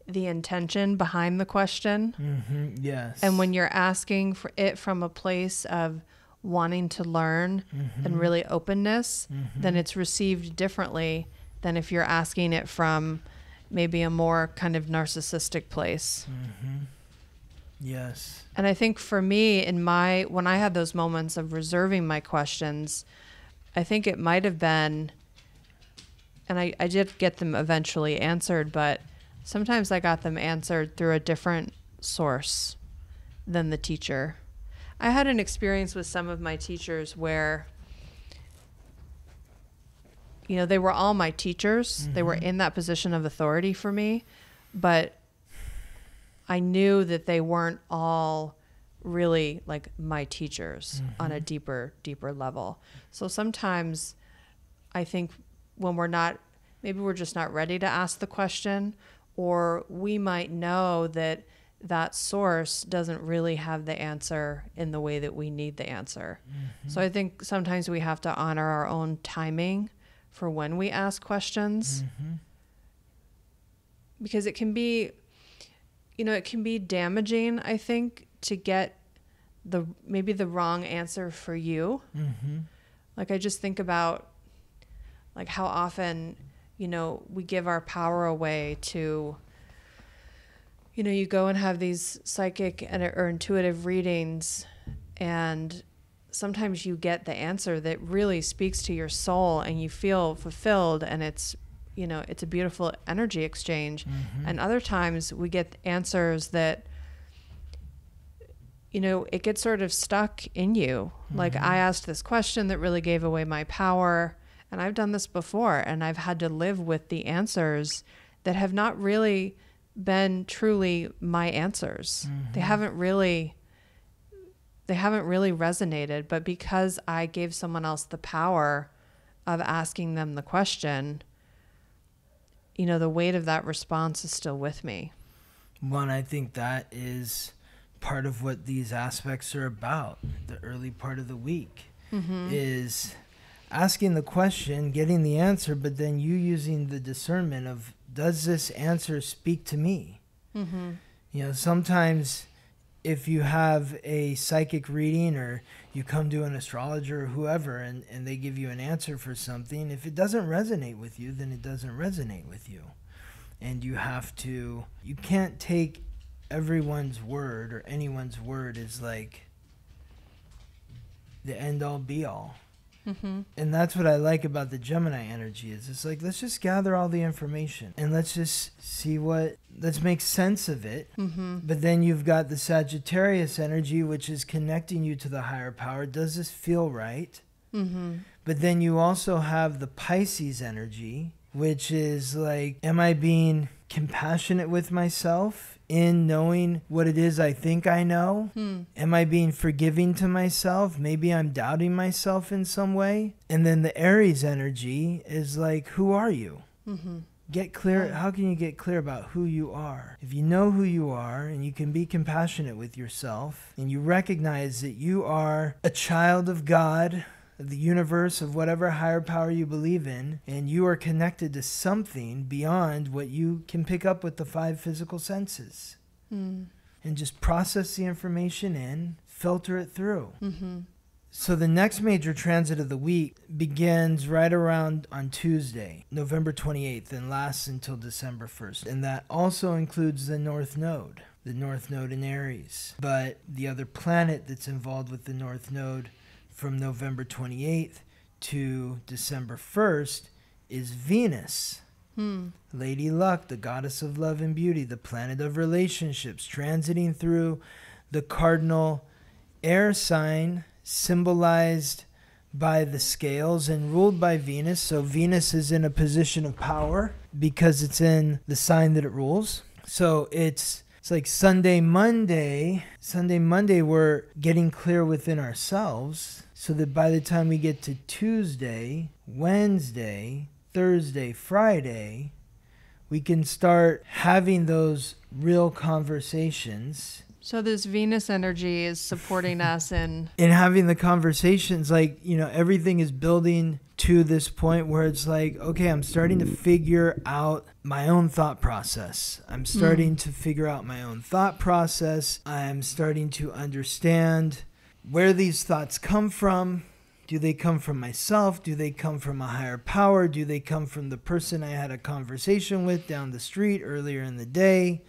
the intention behind the question. Yes. And when you're asking for it from a place of wanting to learn and really openness, then it's received differently than if you're asking it from maybe a more kind of narcissistic place. Yes. And I think for me, when I had those moments of reserving my questions, I think it might have been, and I did get them eventually answered, but sometimes I got them answered through a different source than the teacher. I had an experience with some of my teachers where, you know, they were all my teachers. They were in that position of authority for me, but I knew that they weren't all really like my teachers on a deeper level. So sometimes I think when maybe we're just not ready to ask the question, or we might know that that source doesn't really have the answer in the way that we need the answer. So I think sometimes we have to honor our own timing for when we ask questions, because it can be, you know, it can be damaging, I think, to get maybe the wrong answer for you. Like I just think about like how often, you know, we give our power away to, you know, you go and have these psychic or intuitive readings, and sometimes you get the answer that really speaks to your soul and you feel fulfilled, and it's, you know, it's a beautiful energy exchange. And other times we get answers that, you know, it gets sort of stuck in you. Like I asked this question that really gave away my power, and I've done this before, and I've had to live with the answers that have not really been truly my answers. They haven't really, they haven't really resonated. But because I gave someone else the power of asking them the question, you know, the weight of that response is still with me. One, I think that is part of what these aspects are about. The early part of the week is asking the question, getting the answer, but then you using the discernment of, does this answer speak to me? You know, sometimes if you have a psychic reading or you come to an astrologer or whoever and they give you an answer for something, if it doesn't resonate with you, then it doesn't resonate with you. And you can't take everyone's word or anyone's word as like the end all be all. And that's what I like about the Gemini energy is it's like, let's just gather all the information and let's just see let's make sense of it. But then you've got the Sagittarius energy, which is connecting you to the higher power. Does this feel right? But then you also have the Pisces energy, which is like, am I being compassionate with myself in knowing what it is I think I know? Am I being forgiving to myself? Maybe I'm doubting myself in some way. And then the Aries energy is like, who are you? Get clear. How can you get clear about who you are? If you know who you are and you can be compassionate with yourself and you recognize that you are a child of God, of the universe, of whatever higher power you believe in, and you are connected to something beyond what you can pick up with the 5 physical senses. And just process the information in, filter it through. So the next major transit of the week begins right around on Tuesday, November 28th, and lasts until December 1st. And that also includes the North Node in Aries. But the other planet that's involved with the North Node from November 28th to December 1st is Venus. Lady Luck, the goddess of love and beauty, the planet of relationships, transiting through the cardinal air sign symbolized by the scales and ruled by Venus. So Venus is in a position of power because it's in the sign that it rules. So it's like Sunday, Monday, we're getting clear within ourselves so that by the time we get to Tuesday, Wednesday, Thursday, Friday, we can start having those real conversations. So this Venus energy is supporting us in having the conversations, like, you know, everything is building to this point where it's like, okay, I'm starting to figure out my own thought process. I'm starting to figure out my own thought process. I'm starting to understand where these thoughts come from. Do they come from myself? Do they come from a higher power? Do they come from the person I had a conversation with down the street earlier in the day?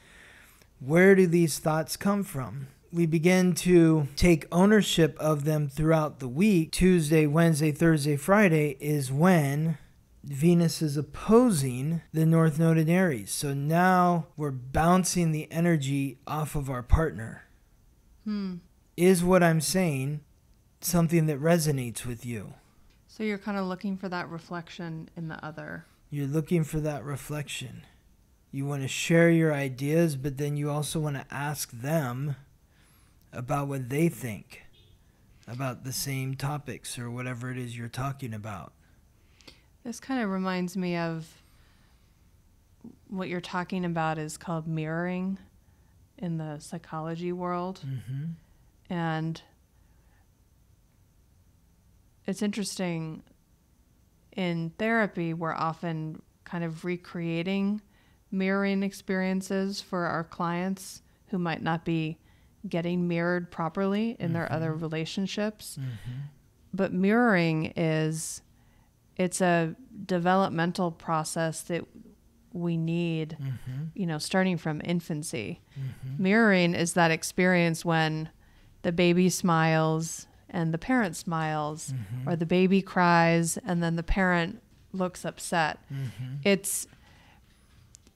Where do these thoughts come from? We begin to take ownership of them throughout the week. Tuesday, Wednesday, Thursday, Friday is when Venus is opposing the North Node in Aries. So now we're bouncing the energy off of our partner. Is what I'm saying something that resonates with you? So you're kind of looking for that reflection in the other. You're looking for that reflection. You want to share your ideas, but then you also want to ask them about what they think about the same topics or whatever it is you're talking about. This kind of reminds me of what you're talking about is called mirroring in the psychology world. And it's interesting, in therapy, we're often kind of recreating mirroring experiences for our clients who might not be getting mirrored properly in their other relationships. But mirroring it's a developmental process that we need, you know, starting from infancy. Mirroring is that experience when the baby smiles and the parent smiles, or the baby cries and then the parent looks upset.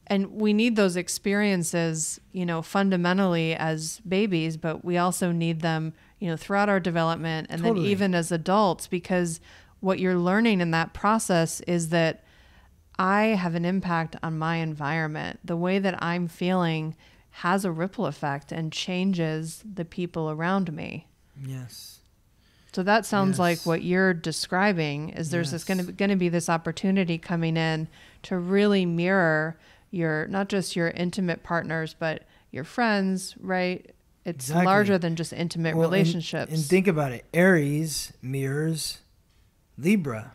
And we need those experiences, you know, fundamentally as babies, but we also need them, you know, throughout our development and then even as adults, because what you're learning in that process is that I have an impact on my environment. The way that I'm feeling has a ripple effect and changes the people around me. Yes. So that sounds like Yes. what you're describing is there's this Yes. going to be this opportunity coming in to really mirror your, not just your intimate partners, but your friends, right? It's Exactly. larger than just intimate relationships. And think about it. Aries mirrors Libra.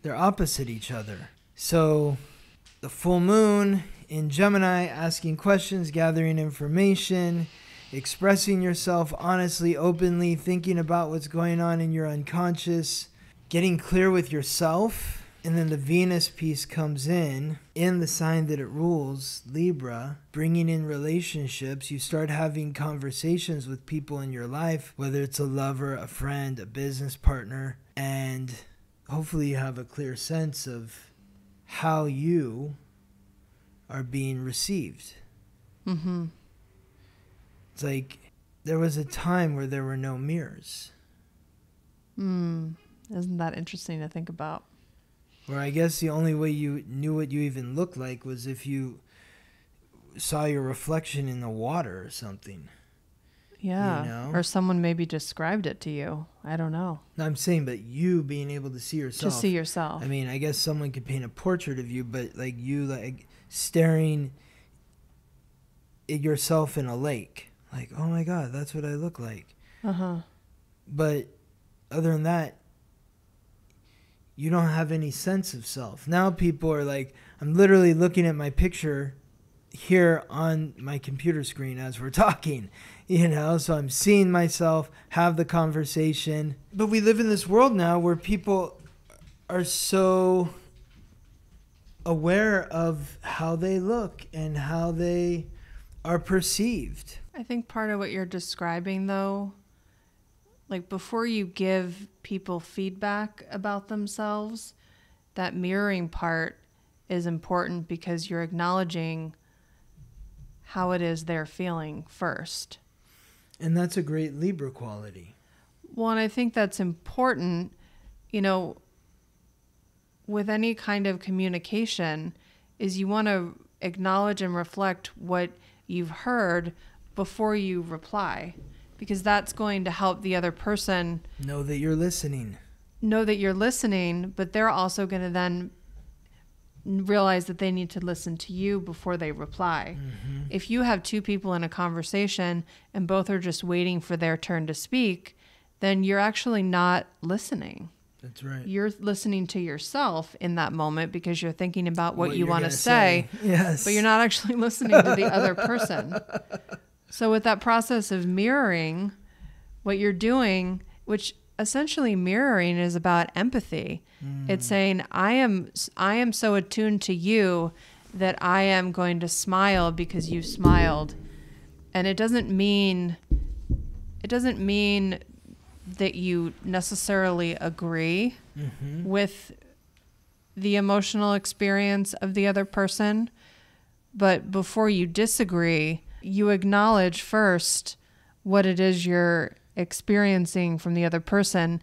They're opposite each other. So the full moon in Gemini, asking questions, gathering information, expressing yourself honestly, openly, thinking about what's going on in your unconscious, getting clear with yourself. And then the Venus piece comes in the sign that it rules, Libra, bringing in relationships. You start having conversations with people in your life, whether it's a lover, a friend, a business partner, and hopefully you have a clear sense of how you are being received. Mm-hmm. It's like there was a time where there were no mirrors. Isn't that interesting to think about? Where I guess the only way you knew what you even looked like was if you saw your reflection in the water or something. Yeah. You know? Or someone maybe described it to you. I don't know. No, I'm saying, but you being able to see yourself. To see yourself. I mean, I guess someone could paint a portrait of you, but like you like staring at yourself in a lake. Like, oh my God, that's what I look like. Uh-huh. But other than that, you don't have any sense of self. Now people are like, I'm literally looking at my picture here on my computer screen as we're talking, you know, so I'm seeing myself, have the conversation. But we live in this world now where people are so aware of how they look and how they are perceived. I think part of what you're describing, though, like before you give people feedback about themselves, that mirroring part is important because you're acknowledging how it is they're feeling first. And that's a great Libra quality. Well, and I think that's important, you know, with any kind of communication, is you want to acknowledge and reflect what you've heard before you reply, because that's going to help the other person know that you're listening. But they're also going to then realize that they need to listen to you before they reply. Mm-hmm. If you have two people in a conversation and both are just waiting for their turn to speak, then you're actually not listening. That's right. You're listening to yourself in that moment because you're thinking about what you want to say, yes, but you're not actually listening to the other person. So with that process of mirroring, what you're doing, which essentially mirroring is about empathy. It's saying, I am so attuned to you that I am going to smile because you smiled. And it doesn't mean that you necessarily agree with the emotional experience of the other person. But before you disagree, you acknowledge first what it is you're experiencing from the other person,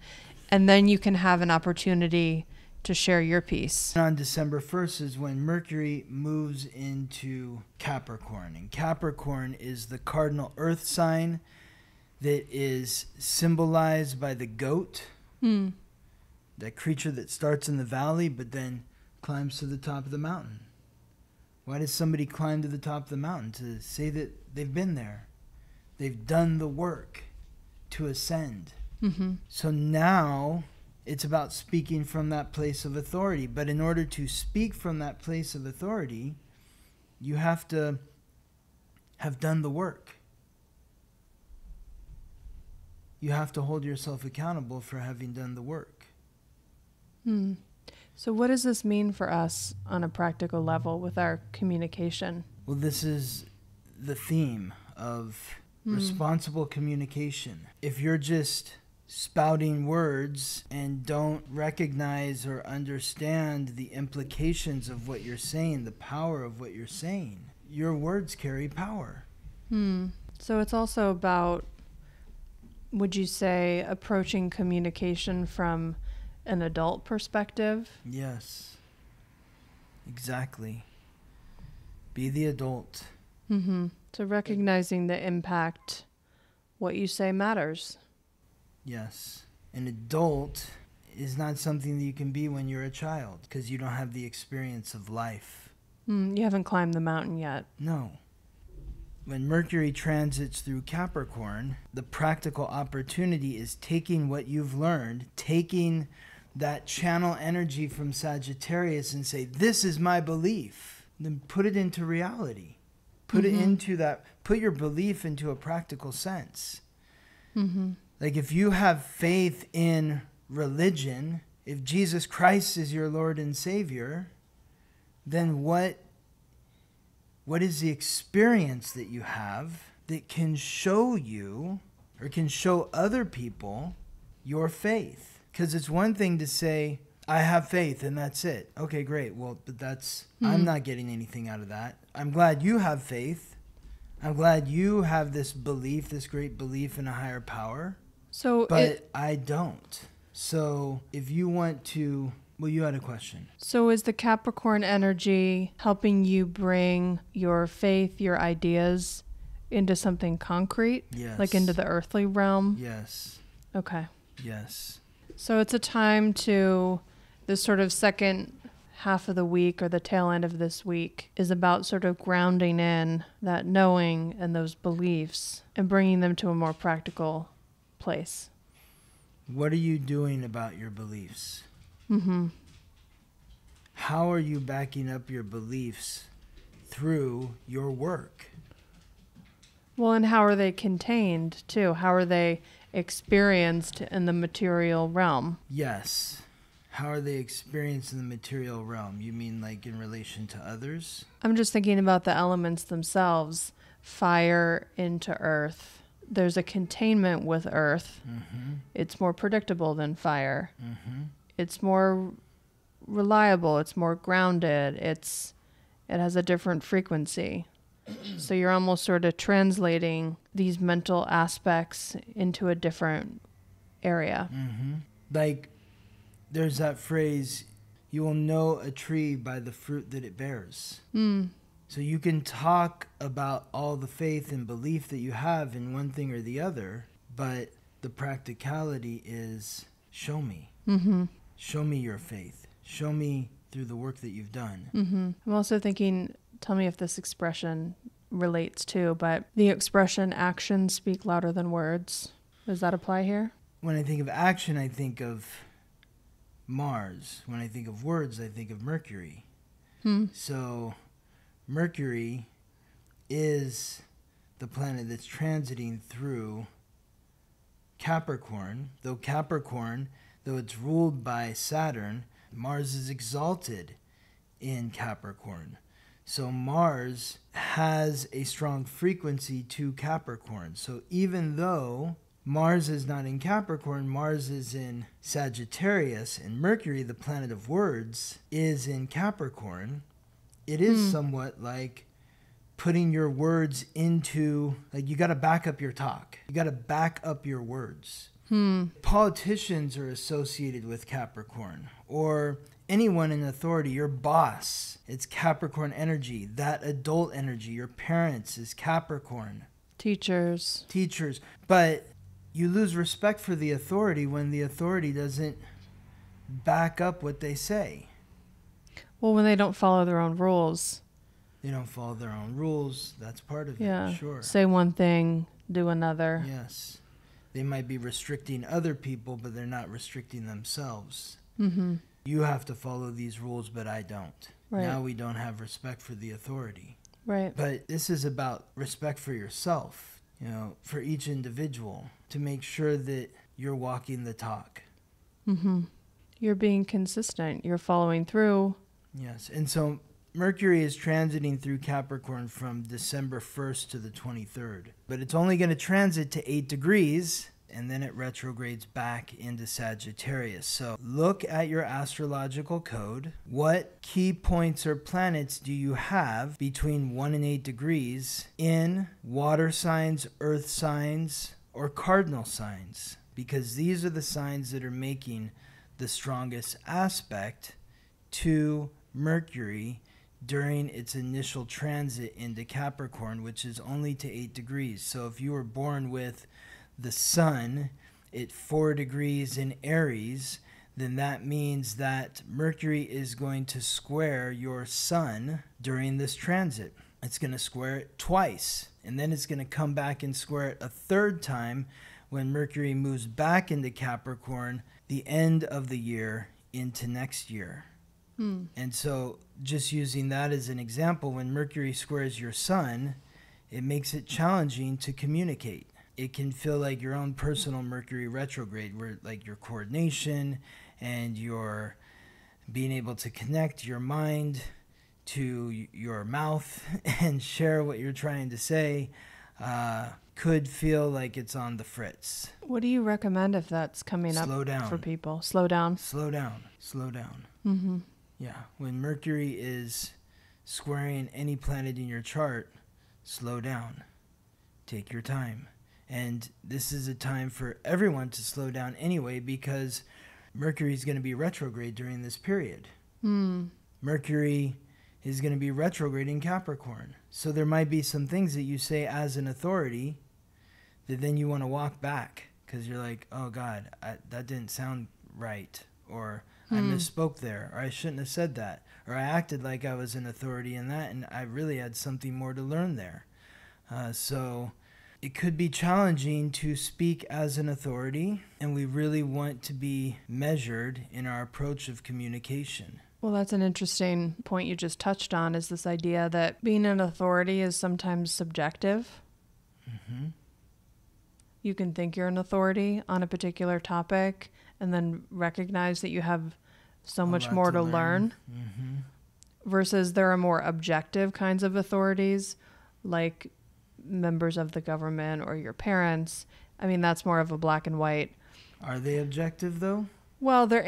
and then you can have an opportunity to share your piece. On December 1st is when Mercury moves into Capricorn. And Capricorn is the cardinal earth sign that is symbolized by the goat, that creature that starts in the valley but then climbs to the top of the mountain. Why does somebody climb to the top of the mountain? To say that they've been there. They've done the work to ascend. Mm-hmm. So now it's about speaking from that place of authority. But in order to speak from that place of authority, you have to have done the work. You have to hold yourself accountable for having done the work. So what does this mean for us on a practical level with our communication? Well, this is the theme of responsible communication. If you're just spouting words and don't recognize or understand the implications of what you're saying, the power of what you're saying, your words carry power. So it's also about, would you say, approaching communication from an adult perspective? Yes, exactly. Be the adult. So recognizing the impact what you say matters. Yes. An adult is not something that you can be when you're a child because you don't have the experience of life. You haven't climbed the mountain yet. No. When Mercury transits through Capricorn, the practical opportunity is taking what you've learned, taking that channel energy from Sagittarius and say, this is my belief. Then put it into reality. Put it into that, put your belief into a practical sense. Like if you have faith in religion, if Jesus Christ is your Lord and Savior, then what is the experience that you have that can show you or can show other people your faith? Because it's one thing to say, I have faith and that's it. Okay, great. Well, but that's, I'm not getting anything out of that. I'm glad you have faith. I'm glad you have this belief, this great belief in a higher power. But I don't. So if you want to, well, you had a question. So is the Capricorn energy helping you bring your faith, your ideas into something concrete? Yes. Like into the earthly realm? Yes. Okay. Yes. So it's a time to, this sort of second half of the week or the tail end of this week is about sort of grounding in that knowing and those beliefs and bringing them to a more practical place. What are you doing about your beliefs? How are you backing up your beliefs through your work? Well, and how are they contained too? How are they experienced in the material realm? Yes. How are they experienced in the material realm? You mean like in relation to others? I'm just thinking about the elements themselves. Fire into earth. There's a containment with earth. It's more predictable than fire. It's more reliable. It's more grounded. It has a different frequency. So you're almost sort of translating these mental aspects into a different area. Like there's that phrase, you will know a tree by the fruit that it bears. So you can talk about all the faith and belief that you have in one thing or the other, but the practicality is show me. Show me your faith. Show me through the work that you've done. I'm also thinking, tell me if this expression relates to, but the expression actions speak louder than words. Does that apply here? When I think of action, I think of Mars. When I think of words, I think of Mercury. So Mercury is the planet that's transiting through Capricorn. Though it's ruled by Saturn, Mars is exalted in Capricorn. So Mars has a strong frequency to Capricorn. So even though Mars is not in Capricorn, Mars is in Sagittarius, and Mercury, the planet of words, is in Capricorn, it is somewhat like putting your words into, like you got to back up your talk. You got to back up your words. Politicians are associated with Capricorn, or anyone in authority, your boss, it's Capricorn energy. That adult energy, your parents is Capricorn. Teachers. But you lose respect for the authority when the authority doesn't back up what they say. Well, when they don't follow their own rules. They don't follow their own rules. That's part of it, sure. Say one thing, do another. Yes. They might be restricting other people, but they're not restricting themselves. You have to follow these rules, but I don't. Right. Now we don't have respect for the authority. Right. But this is about respect for yourself, for each individual, to make sure that you're walking the talk. You're being consistent. You're following through. Yes. And so Mercury is transiting through Capricorn from December 1st to the 23rd. But it's only going to transit to 8 degrees, and then it retrogrades back into Sagittarius. So look at your astrological code. What key points or planets do you have between 1 and 8 degrees in water signs, earth signs, or cardinal signs? Because these are the signs that are making the strongest aspect to Mercury during its initial transit into Capricorn, which is only to 8 degrees. So if you were born with the sun at 4 degrees in Aries, then that means that Mercury is going to square your sun during this transit. It's going to square it twice, and then it's going to come back and square it a third time when Mercury moves back into Capricorn, the end of the year into next year. And so just using that as an example, when Mercury squares your sun, it makes it challenging to communicate. It can feel like your own personal Mercury retrograde, where like your coordination and your being able to connect your mind to your mouth and share what you're trying to say could feel like it's on the fritz. What do you recommend if that's coming up for people? Slow down. Slow down. Slow down. Mm-hmm. Yeah. When Mercury is squaring any planet in your chart, slow down. Take your time. And this is a time for everyone to slow down anyway, because Mercury is going to be retrograde during this period. Mercury is going to be retrograde in Capricorn. So there might be some things that you say as an authority that then you want to walk back because you're like, oh God, that didn't sound right. Or I misspoke there, or I shouldn't have said that, or I acted like I was an authority in that, and I really had something more to learn there. So it could be challenging to speak as an authority, and we really want to be measured in our approach of communication. Well, that's an interesting point you just touched on, is this idea that being an authority is sometimes subjective. Mm-hmm. You can think you're an authority on a particular topic and then recognize that you have so much more to learn. Versus there are more objective kinds of authorities, like members of the government or your parents. I mean, that's more of a black and white. Are they objective, though? Well, they're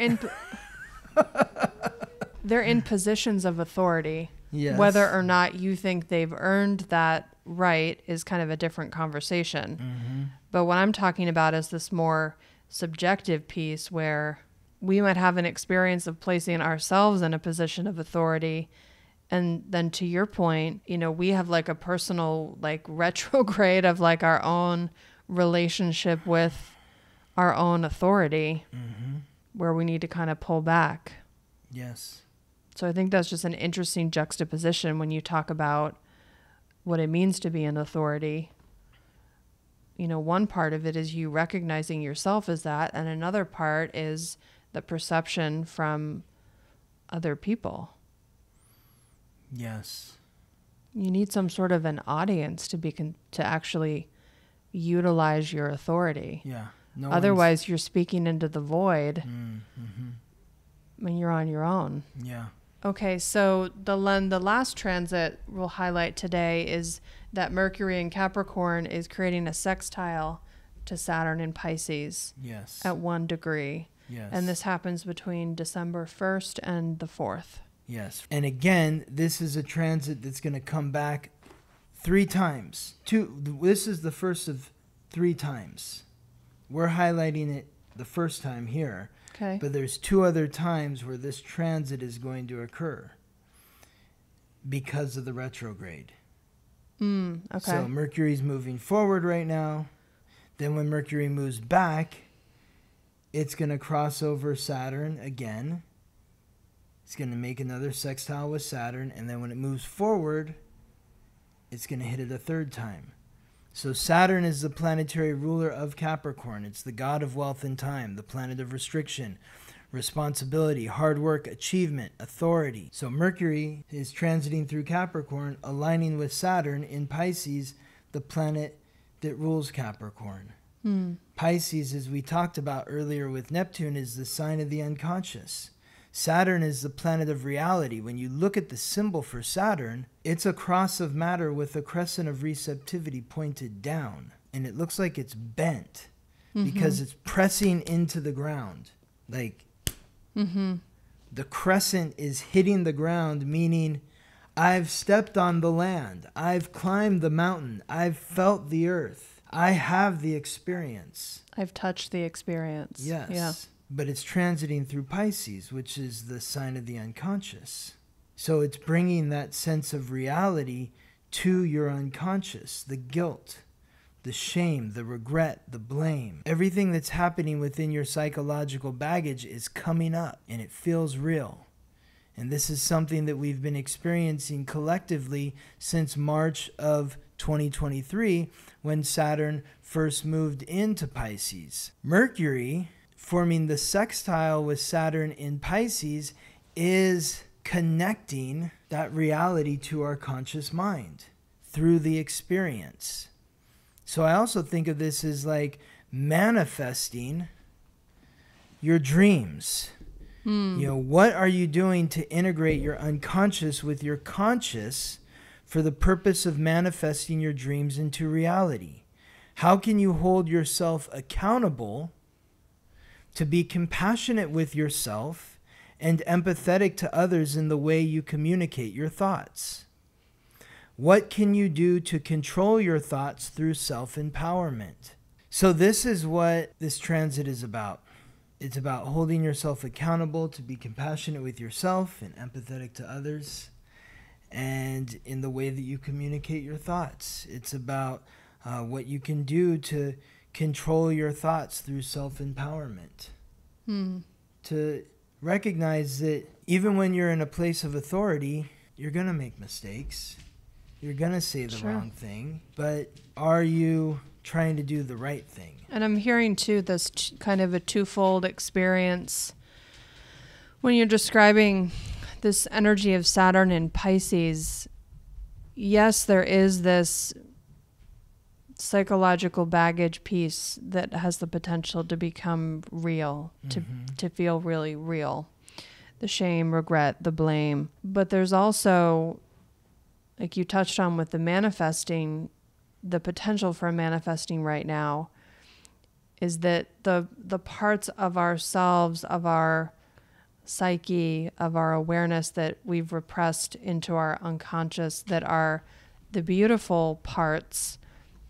in positions of authority. Yes. Whether or not you think they've earned that right is kind of a different conversation. But what I'm talking about is this more subjective piece where we might have an experience of placing ourselves in a position of authority. And then to your point, you know, we have like a personal like retrograde of like our own relationship with our own authority where we need to kind of pull back. Yes. So I think that's just an interesting juxtaposition when you talk about what it means to be an authority. You know, one part of it is you recognizing yourself as that, and another part is the perception from other people. Yes. You need some sort of an audience to actually utilize your authority. Yeah. Otherwise, you're speaking into the void when you're on your own. Yeah. Okay, so the last transit we'll highlight today is that Mercury in Capricorn is creating a sextile to Saturn in Pisces. Yes. At 1 degree. Yes. And this happens between December 1st and the 4th. Yes. And again, this is a transit that's going to come back 3 times. This is the first of 3 times. We're highlighting it the first time here. Okay. But there's 2 other times where this transit is going to occur because of the retrograde. Okay. So Mercury's moving forward right now. Then when Mercury moves back, it's going to cross over Saturn again. It's going to make another sextile with Saturn. And then when it moves forward, it's going to hit it a 3rd time. So Saturn is the planetary ruler of Capricorn. It's the god of wealth and time, the planet of restriction, responsibility, hard work, achievement, authority. So Mercury is transiting through Capricorn, aligning with Saturn in Pisces, the planet that rules Capricorn. Pisces, as we talked about earlier with Neptune, is the sign of the unconscious. Saturn is the planet of reality. When you look at the symbol for Saturn, it's a cross of matter with a crescent of receptivity pointed down. And it looks like it's bent because it's pressing into the ground. Like the crescent is hitting the ground, meaning I've stepped on the land. I've climbed the mountain. I've felt the earth. I have the experience. I've touched the experience. Yes. Yeah. But it's transiting through Pisces, which is the sign of the unconscious. So it's bringing that sense of reality to your unconscious, the guilt, the shame, the regret, the blame. Everything that's happening within your psychological baggage is coming up, and it feels real. And this is something that we've been experiencing collectively since March of 2023, when Saturn first moved into Pisces. Mercury, forming the sextile with Saturn in Pisces, is connecting that reality to our conscious mind through the experience. So I also think of this as like manifesting your dreams. You know, what are you doing to integrate your unconscious with your conscious for the purpose of manifesting your dreams into reality? How can you hold yourself accountable to be compassionate with yourself and empathetic to others in the way you communicate your thoughts? What can you do to control your thoughts through self-empowerment? So this is what this transit is about. It's about holding yourself accountable to be compassionate with yourself and empathetic to others, and in the way that you communicate your thoughts. It's about what you can do to control your thoughts through self-empowerment. To recognize that even when you're in a place of authority, you're going to make mistakes. You're going to say the wrong thing. But are you trying to do the right thing? And I'm hearing, too, this kind of a twofold experience. When you're describing this energy of Saturn in Pisces, yes, there is this psychological baggage piece that has the potential to become real, to feel really real. The shame, regret, the blame. But there's also, like you touched on with the manifesting, the potential for manifesting right now is that the parts of ourselves, of our psyche, of our awareness that we've repressed into our unconscious, that are the beautiful parts,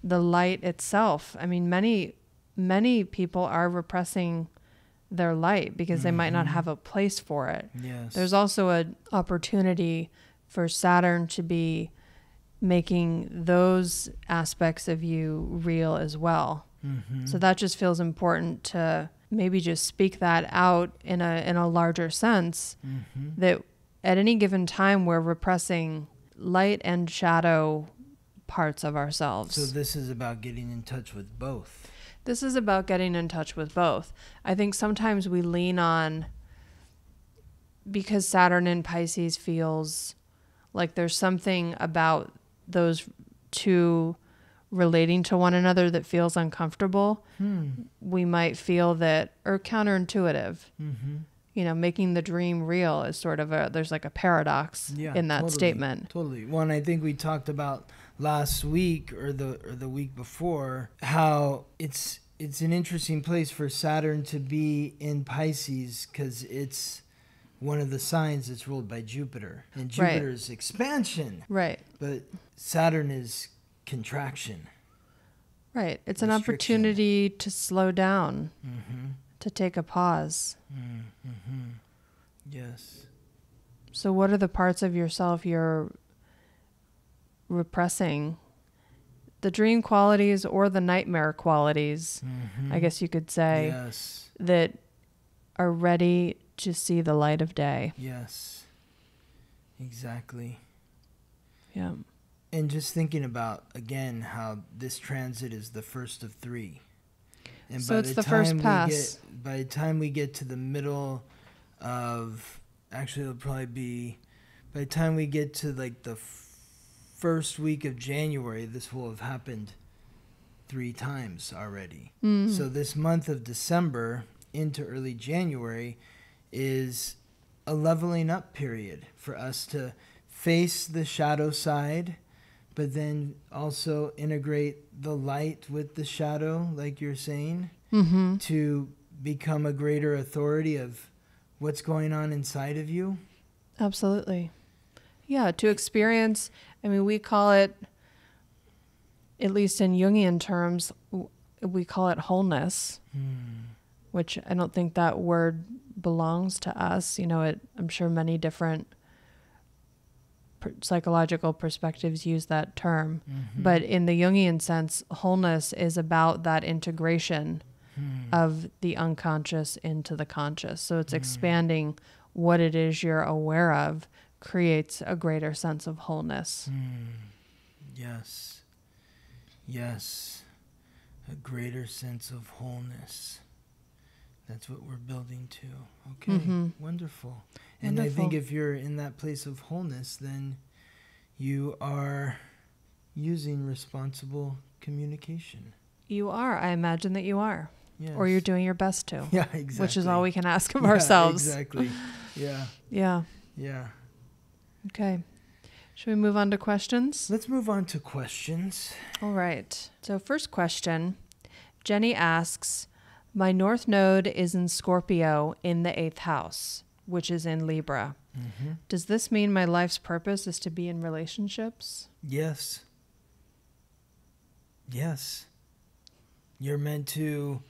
the light itself. I mean, many people are repressing their light because they might not have a place for it. Yes. There's also an opportunity for Saturn to be making those aspects of you real as well. So that just feels important to maybe just speak that out in a larger sense, that at any given time we're repressing light and shadow parts of ourselves. So this is about getting in touch with both. This is about getting in touch with both. I think sometimes we lean on, because Saturn in Pisces feels like there's something about those two relating to one another that feels uncomfortable. We might feel that, or counterintuitive. You know, making the dream real is sort of there's like a paradox in that statement. Totally. One, I think we talked about last week or the week before, how it's an interesting place for Saturn to be in Pisces, because it's one of the signs that's ruled by Jupiter, and Jupiter is expansion, but Saturn is contraction. It's an opportunity to slow down, to take a pause. Yes. So what are the parts of yourself you're repressing? The dream qualities or the nightmare qualities, I guess you could say, that are ready to see the light of day. Yes. Exactly. Yeah. And just thinking about, again, how this transit is the first of three. And so it's the first pass. By the time we get to the middle of, actually it'll probably be, by the time we get to like the first week of January, this will have happened 3 times already. So this month of December into early January is a leveling up period for us to face the shadow side, but then also integrate the light with the shadow, like you're saying, to become a greater authority of what's going on inside of you. Absolutely. Yeah, to experience, I mean, we call it, at least in Jungian terms, we call it wholeness, which I don't think that word belongs to us. You know, I'm sure many different psychological perspectives use that term. But in the Jungian sense, wholeness is about that integration of the unconscious into the conscious. So it's expanding what it is you're aware of creates a greater sense of wholeness. Yes. Yes. A greater sense of wholeness. That's what we're building to. Okay. Wonderful. And I think if you're in that place of wholeness, then you are using responsible communication. You are. I imagine that you are. Yes. Or you're doing your best to. Yeah, exactly. Which is all we can ask of ourselves. Exactly. Yeah. Yeah. Yeah. Okay. Should we move on to questions? Let's move on to questions. All right. So first question, Jenny asks, my North Node is in Scorpio in the 8th house, which is in Libra. Does this mean my life's purpose is to be in relationships? Yes. Yes. You're meant to,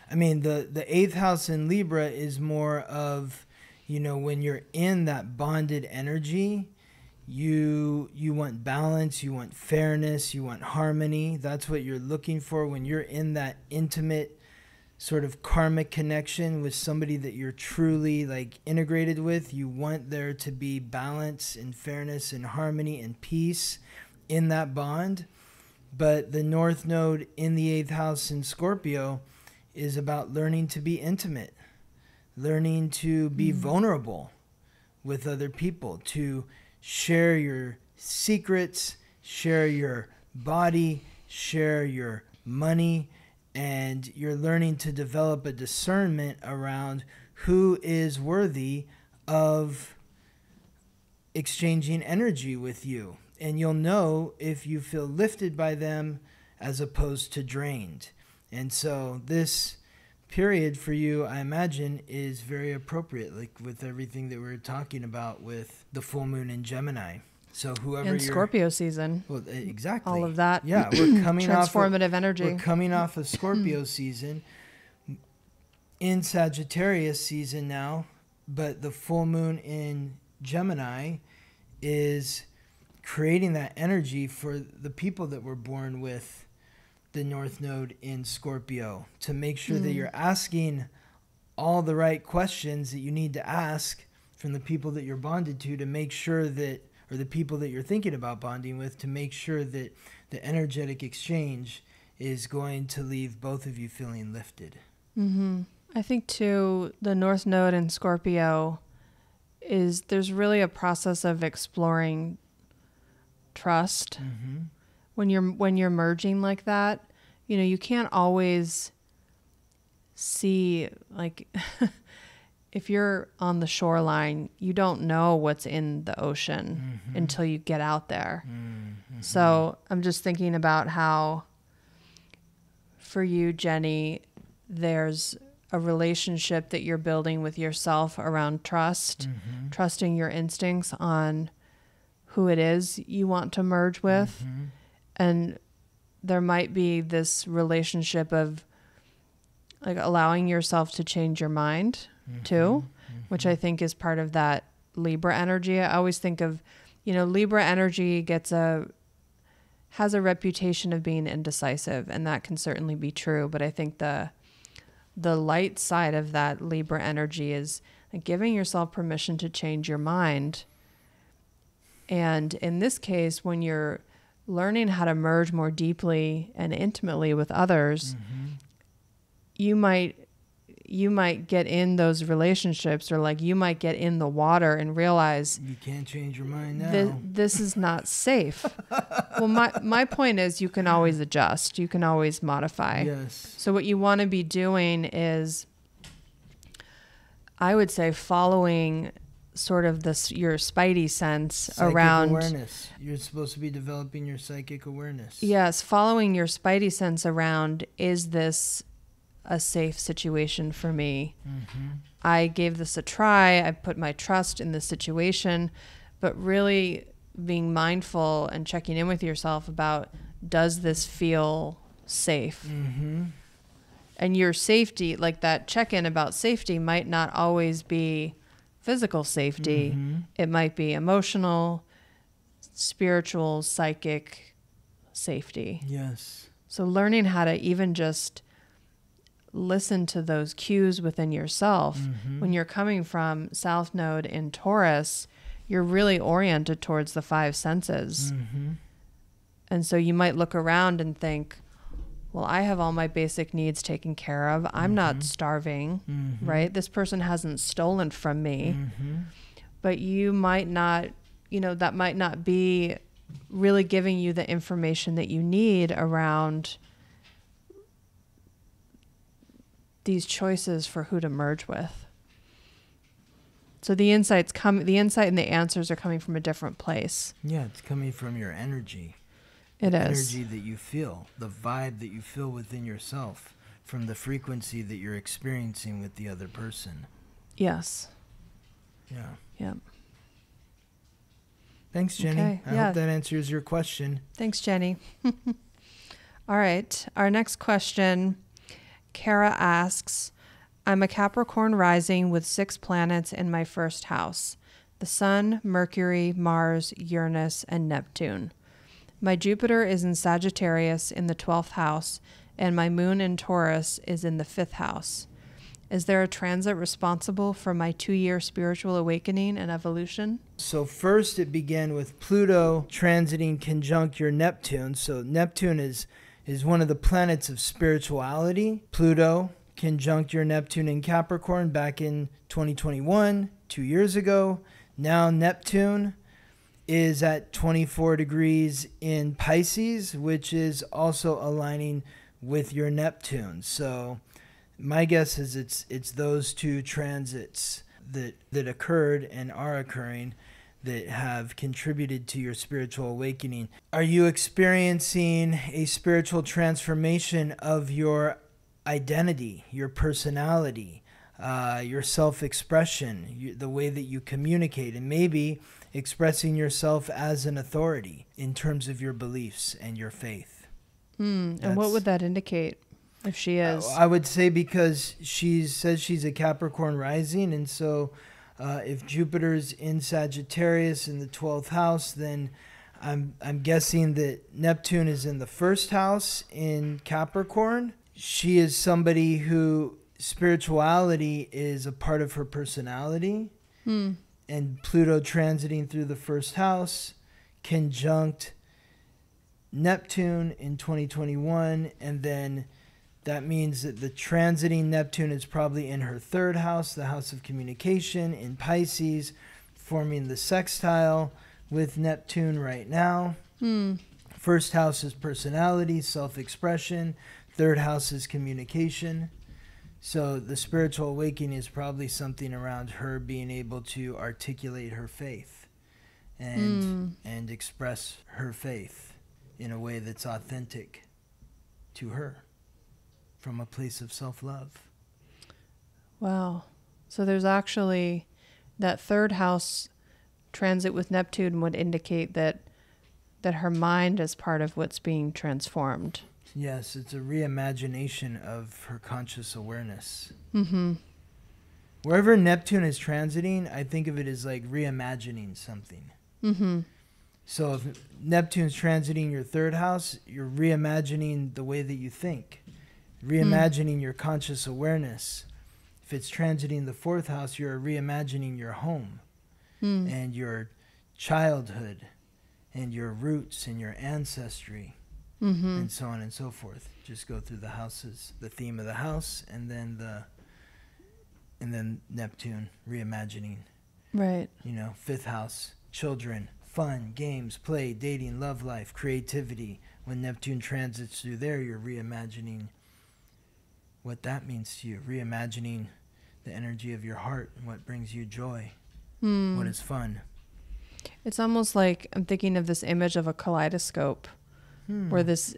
I mean, the 8th house in Libra is more of, when you're in that bonded energy, you want balance, you want fairness, you want harmony. That's what you're looking for when you're in that intimate sort of karmic connection with somebody that you're truly integrated with. You want there to be balance and fairness and harmony and peace in that bond. But the North Node in the 8th house in Scorpio is about learning to be intimate, learning to be vulnerable with other people, to share your secrets, share your body, share your money, and you're learning to develop a discernment around who is worthy of exchanging energy with you. And you'll know if you feel lifted by them as opposed to drained. And so this period for you, I imagine, is very appropriate, with everything that we were talking about with the full moon in Gemini. So whoever in Scorpio season. Well, exactly. All of that. Yeah, we're coming transformative energy. We're coming off of Scorpio season, in Sagittarius season now, but the full moon in Gemini is creating that energy for the people that were born with the North Node in Scorpio, to make sure that you're asking all the right questions that you need to ask from the people that you're bonded to make sure that, or the people that you're thinking about bonding with, to make sure that the energetic exchange is going to leave both of you feeling lifted. I think too, the North Node in Scorpio there's really a process of exploring trust. When you're merging like that, you can't always see, if you're on the shoreline, you don't know what's in the ocean until you get out there. So I'm just thinking about how for you, Jenny, there's a relationship that you're building with yourself around trust, trusting your instincts on who it is you want to merge with. And there might be this relationship of allowing yourself to change your mind too, which I think is part of that Libra energy. I always think of, Libra energy has a reputation of being indecisive, and that can certainly be true. But I think the light side of that Libra energy is giving yourself permission to change your mind. And in this case, when you're learning how to merge more deeply and intimately with others, you might get in those relationships, or you might get in the water and realize you can't change your mind now. This is not safe. Well, my point is you can always adjust. You can always modify. Yes. So what you want to be doing is, I would say, following sort of your spidey sense psychic around awareness. You're supposed to be developing your psychic awareness. Yes, following your spidey sense around, is this a safe situation for me? I gave this a try. I put my trust in this situation, but really being mindful and checking in with yourself about, does this feel safe? And your safety, that check-in about safety, might not always be physical safety. It might be emotional, spiritual, psychic safety. Yes. So learning how to even just listen to those cues within yourself. When you're coming from South Node in Taurus, you're really oriented towards the five senses. And so you might look around and think, well, I have all my basic needs taken care of. I'm not starving, right? This person hasn't stolen from me. But you might not, that might not be really giving you the information that you need around these choices for who to merge with. So the insight and the answers are coming from a different place. Yeah, it's coming from your energy. It is. Energy that you feel, the vibe that you feel within yourself, from the frequency that you're experiencing with the other person. Yes. Yeah. Yep. Thanks, Jenny. Okay, I hope that answers your question. Thanks, Jenny. All right. Our next question, Kara asks, I'm a Capricorn rising with 6 planets in my first house: the Sun, Mercury, Mars, Uranus, and Neptune. My Jupiter is in Sagittarius in the 12th house, and my moon in Taurus is in the 5th house. Is there a transit responsible for my 2-year spiritual awakening and evolution? So first it began with Pluto transiting conjunct your Neptune. So Neptune is one of the planets of spirituality. Pluto conjunct your Neptune in Capricorn back in 2021, 2 years ago. Now Neptune is at 24 degrees in Pisces, which is also aligning with your Neptune. So my guess is it's those two transits that occurred and are occurring that have contributed to your spiritual awakening. Are you experiencing a spiritual transformation of your identity, your personality, your self-expression, the way that you communicate, and maybe expressing yourself as an authority in terms of your beliefs and your faith? And what would that indicate if she is? I would say because she says she's a Capricorn rising, and so if Jupiter's in Sagittarius in the 12th house, then I'm guessing that Neptune is in the 1st house in Capricorn. She is somebody who spirituality is a part of her personality. And Pluto transiting through the 1st house conjunct Neptune in 2021, and then that means that the transiting Neptune is probably in her 3rd house, the house of communication, in Pisces, forming the sextile with Neptune right now. 1st house is personality, self-expression. 3rd house is communication. So the spiritual awakening is probably something around her being able to articulate her faith and express her faith in a way that's authentic to her from a place of self-love. Wow. So there's actually that 3rd house transit with Neptune would indicate that her mind is part of what's being transformed. Yes, it's a reimagination of her conscious awareness. Wherever Neptune is transiting, I think of it as like reimagining something. So if Neptune's transiting your 3rd house, you're reimagining the way that you think, reimagining your conscious awareness. If it's transiting the 4th house, you're reimagining your home and your childhood and your roots and your ancestry. And so on and so forth. Just go through the houses, the theme of the house, and then Neptune, reimagining. Right. 5th house, children, fun, games, play, dating, love life, creativity. When Neptune transits through there, you're reimagining what that means to you, reimagining the energy of your heart and what brings you joy, what is fun. It's almost like I'm thinking of this image of a kaleidoscope. Where this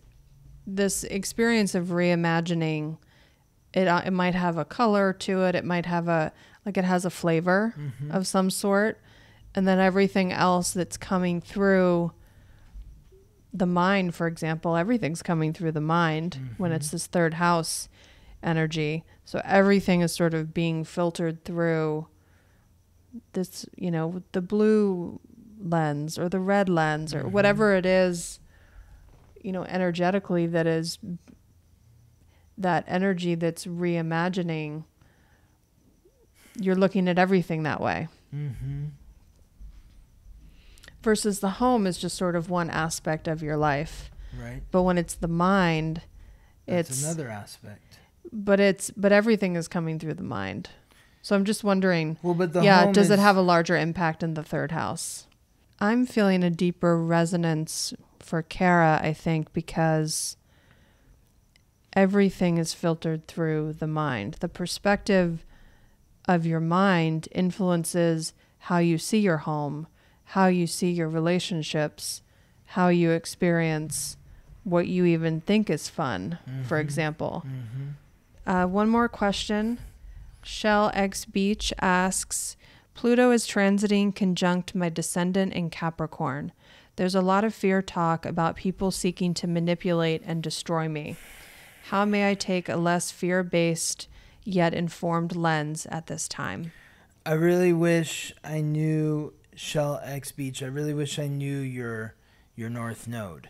experience of reimagining, it might have a color to it. It might have it has a flavor of some sort. And then everything else that's coming through the mind, for example, everything's coming through the mind when it's this 3rd house energy. So everything is sort of being filtered through this, the blue lens or the red lens or whatever it is, energetically, that is that energy that's reimagining. You're looking at everything that way. Versus the home is just sort of one aspect of your life. Right. But when it's the mind, it's another aspect. But everything is coming through the mind. So I'm just wondering, does it have a larger impact in the third house? I'm feeling a deeper resonance for Kara, I think, because everything is filtered through the mind. The perspective of your mind influences how you see your home, how you see your relationships, how you experience what you even think is fun, for example. One more question. Shell X Beach asks, Pluto is transiting conjunct my descendant in Capricorn. There's a lot of fear talk about people seeking to manipulate and destroy me. How may I take a less fear-based yet informed lens at this time? I really wish I knew Shell X Beach. I really wish I knew your North Node.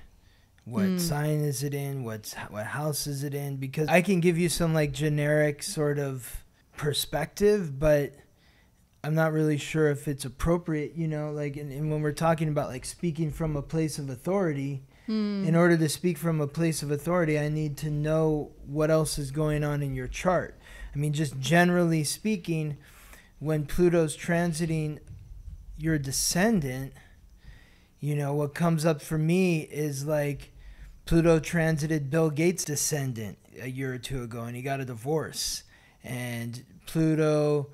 What sign is it in? What house is it in? Because I can give you some like generic sort of perspective, but I'm not really sure if it's appropriate, like, and when we're talking about like speaking from a place of authority, in order to speak from a place of authority, I need to know what else is going on in your chart. I mean, just generally speaking, when Pluto's transiting your descendant, what comes up for me is like Pluto transited Bill Gates' descendant a year or two ago, and he got a divorce. And Pluto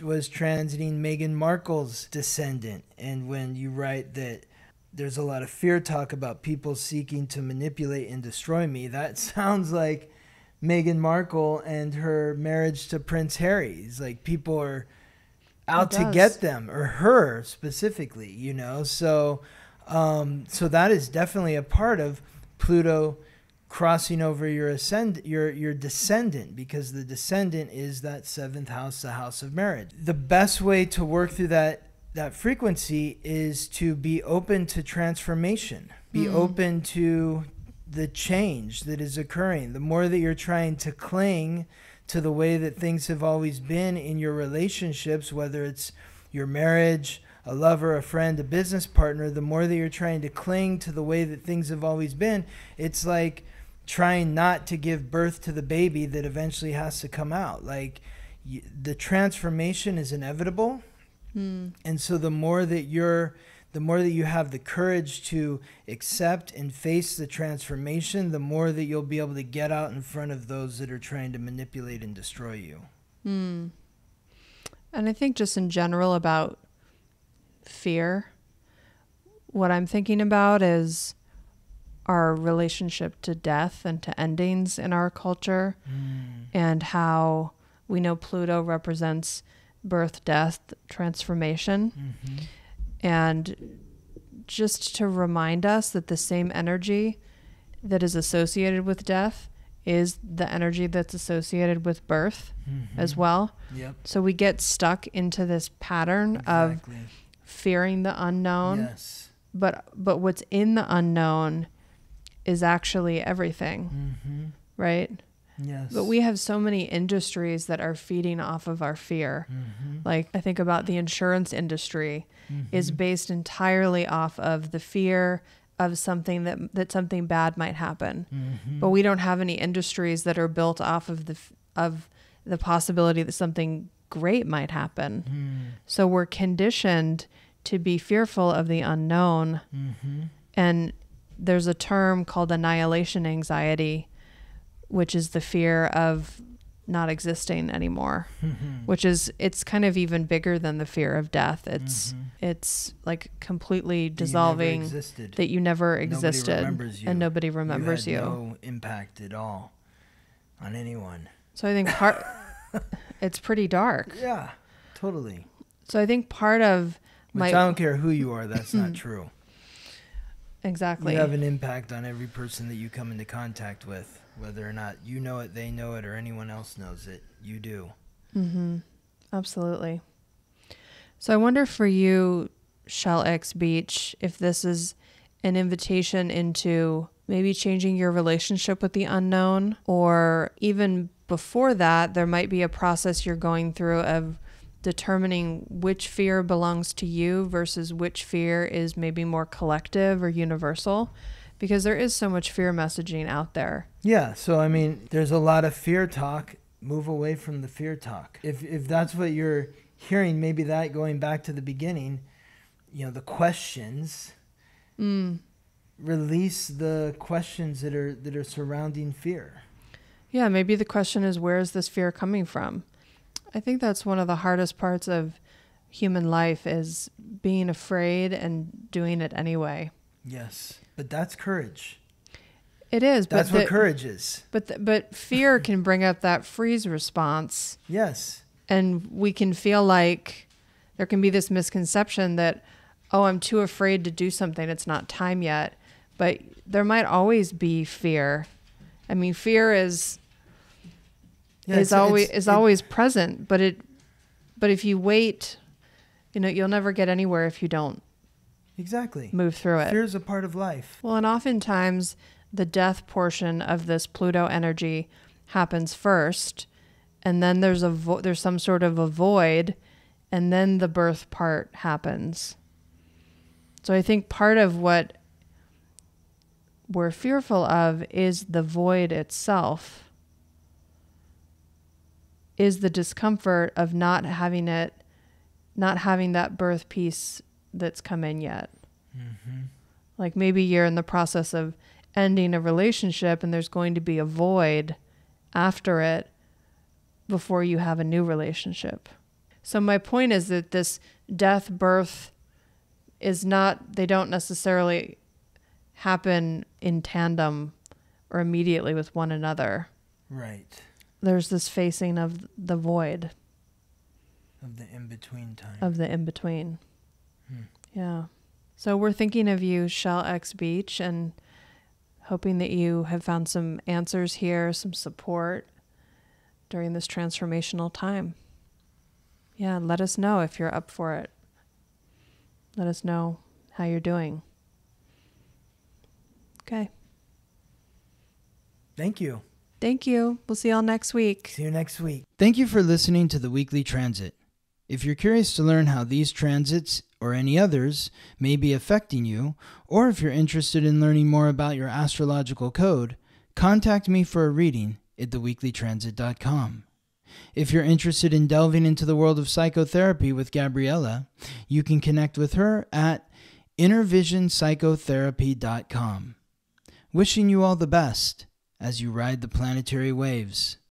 was transiting Meghan Markle's descendant. And when you write that there's a lot of fear talk about people seeking to manipulate and destroy me, that sounds like Meghan Markle and her marriage to Prince Harry. It's like people are out to get them, or her specifically, So that is definitely a part of Pluto crossing over your descendant, because the descendant is that seventh house, the house of marriage. The best way to work through that frequency is to be open to transformation, be open to the change that is occurring. The more that you're trying to cling to the way that things have always been in your relationships, whether it's your marriage, a lover, a friend, a business partner, the more that you're trying to cling to the way that things have always been, it's like trying not to give birth to the baby that eventually has to come out. Like the transformation is inevitable. And so the more that you have the courage to accept and face the transformation, the more that you'll be able to get out in front of those that are trying to manipulate and destroy you. And I think just in general about fear, what I'm thinking about is our relationship to death and to endings in our culture, and how we know Pluto represents birth, death, transformation. And just to remind us that the same energy that is associated with death is the energy that's associated with birth as well. So we get stuck into this pattern of fearing the unknown. But what's in the unknown is actually everything, right? But we have so many industries that are feeding off of our fear. Like I think about the insurance industry is based entirely off of the fear of something that something bad might happen. But we don't have any industries that are built off of the possibility that something great might happen. So we're conditioned to be fearful of the unknown. And there's a term called annihilation anxiety, which is the fear of not existing anymore, it's kind of even bigger than the fear of death. It's like completely dissolving that you never existed, and nobody remembers you. You had no impact at all on anyone. So I think it's pretty dark. Yeah, totally. So I think part of I don't care who you are, that's not true. Exactly. You have an impact on every person that you come into contact with, whether or not you know it, they know it, or anyone else knows it. You do. Absolutely. So I wonder for you, Shell X Beach, if this is an invitation into maybe changing your relationship with the unknown, or even before that, there might be a process you're going through of determining which fear belongs to you versus which fear is maybe more collective or universal, because there is so much fear messaging out there. Yeah, so I mean, there's a lot of fear talk. Move away from the fear talk. If that's what you're hearing, maybe that, going back to the beginning, the questions, release the questions that are surrounding fear. Yeah, maybe the question is, where is this fear coming from? I think that's one of the hardest parts of human life, is being afraid and doing it anyway. Yes, but that's courage. It is. That's what courage is. But fear can bring up that freeze response. Yes. And we can feel like there can be this misconception that, oh, I'm too afraid to do something. It's not time yet. But there might always be fear. I mean, fear is always present. But if you wait, you'll never get anywhere if you don't move through it. Fear is a part of life. Well, and oftentimes the death portion of this Pluto energy happens first, and then there's some sort of a void, and then the birth part happens. So I think part of what we're fearful of is the void itself, is the discomfort of not having that birth piece that's come in yet. Mm-hmm. Like maybe you're in the process of ending a relationship and there's going to be a void after it before you have a new relationship. So my point is that this death birth they don't necessarily happen in tandem or immediately with one another. Right. There's this facing of the void. Of the in-between time. Of the in-between. Yeah. So we're thinking of you, Shell X Beach, and hoping that you have found some answers here, some support during this transformational time. Yeah, let us know if you're up for it. Let us know how you're doing. Okay. Thank you. Thank you. We'll see y'all next week. See you next week. Thank you for listening to the Weekly Transit. If you're curious to learn how these transits or any others may be affecting you, or if you're interested in learning more about your astrological code, contact me for a reading at theweeklytransit.com. If you're interested in delving into the world of psychotherapy with Gabriella, you can connect with her at innervisionpsychotherapy.com. Wishing you all the best as you ride the planetary waves.